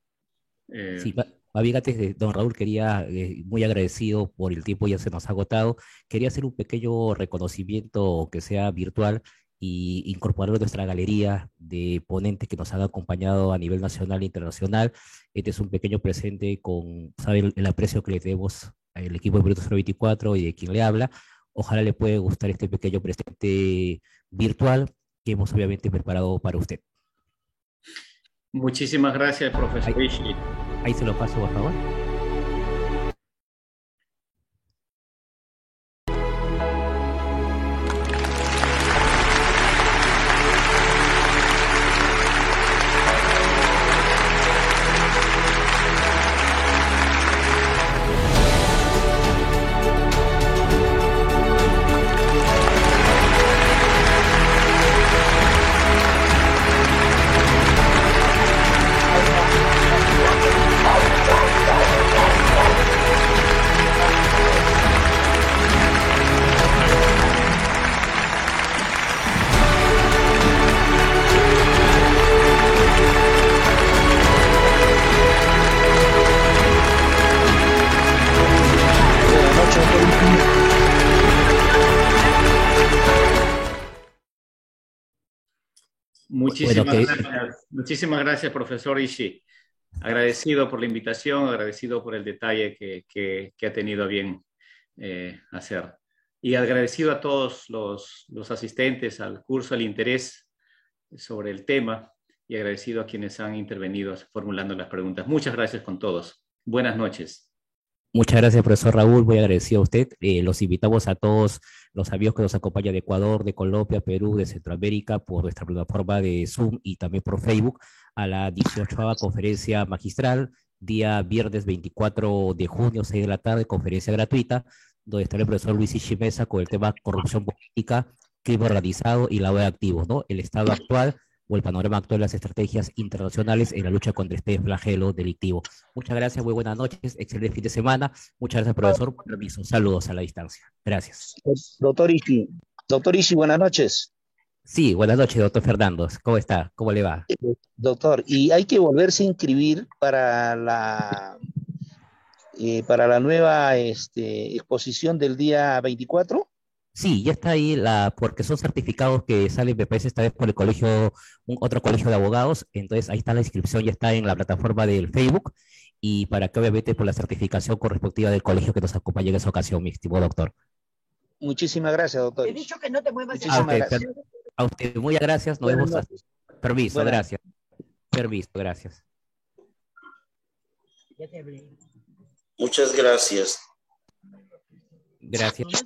Sí, fíjate, don Raúl, quería, muy agradecido por el tiempo, ya se nos ha agotado, quería hacer un pequeño reconocimiento que sea virtual y incorporar a nuestra galería de ponentes que nos han acompañado a nivel nacional e internacional. Este es un pequeño presente con, sabe, el aprecio que le debemos al equipo de Proyecto 024 y de quien le habla. Ojalá le pueda gustar este pequeño presente virtual que hemos obviamente preparado para usted. Muchísimas gracias, profesor Ishii. Ahí se lo paso, por favor. Muchísimas gracias, profesor Ishii. Agradecido por la invitación, agradecido por el detalle que ha tenido a bien hacer. Y agradecido a todos los asistentes al curso, al interés sobre el tema, y agradecido a quienes han intervenido formulando las preguntas. Muchas gracias con todos. Buenas noches. Muchas gracias, profesor Raúl. Muy agradecido a usted. Los invitamos a todos los amigos que nos acompañan de Ecuador, de Colombia, Perú, de Centroamérica, por nuestra plataforma de Zoom y también por Facebook, a la 18ª conferencia magistral, día viernes 24 de junio, 6 de la tarde, conferencia gratuita, donde estará el profesor Luis Ishii Meza con el tema corrupción política, crimen organizado y lavado de activos, ¿no? El estado actual o el panorama actual de las estrategias internacionales en la lucha contra este flagelo delictivo. Muchas gracias, muy buenas noches, excelente fin de semana. Muchas gracias, profesor. Permiso, saludos a la distancia. Gracias. Doctor Ishii, buenas noches. Sí, buenas noches, doctor Fernando. ¿Cómo está? ¿Cómo le va? Doctor, ¿y hay que volverse a inscribir para la nueva exposición del día 24? Sí, ya está ahí, porque son certificados que salen, me parece, esta vez por el colegio, otro colegio de abogados, entonces ahí está la inscripción, ya está en la plataforma del Facebook, y para que obviamente por la certificación correspondiva del colegio que nos acompañe en esa ocasión, mi estimado doctor. Muchísimas gracias, doctor. He dicho que no te muevas. A usted, muchas gracias, nos vemos. Permiso, gracias. Permiso, gracias. Ya te hablé. Muchas gracias. Gracias.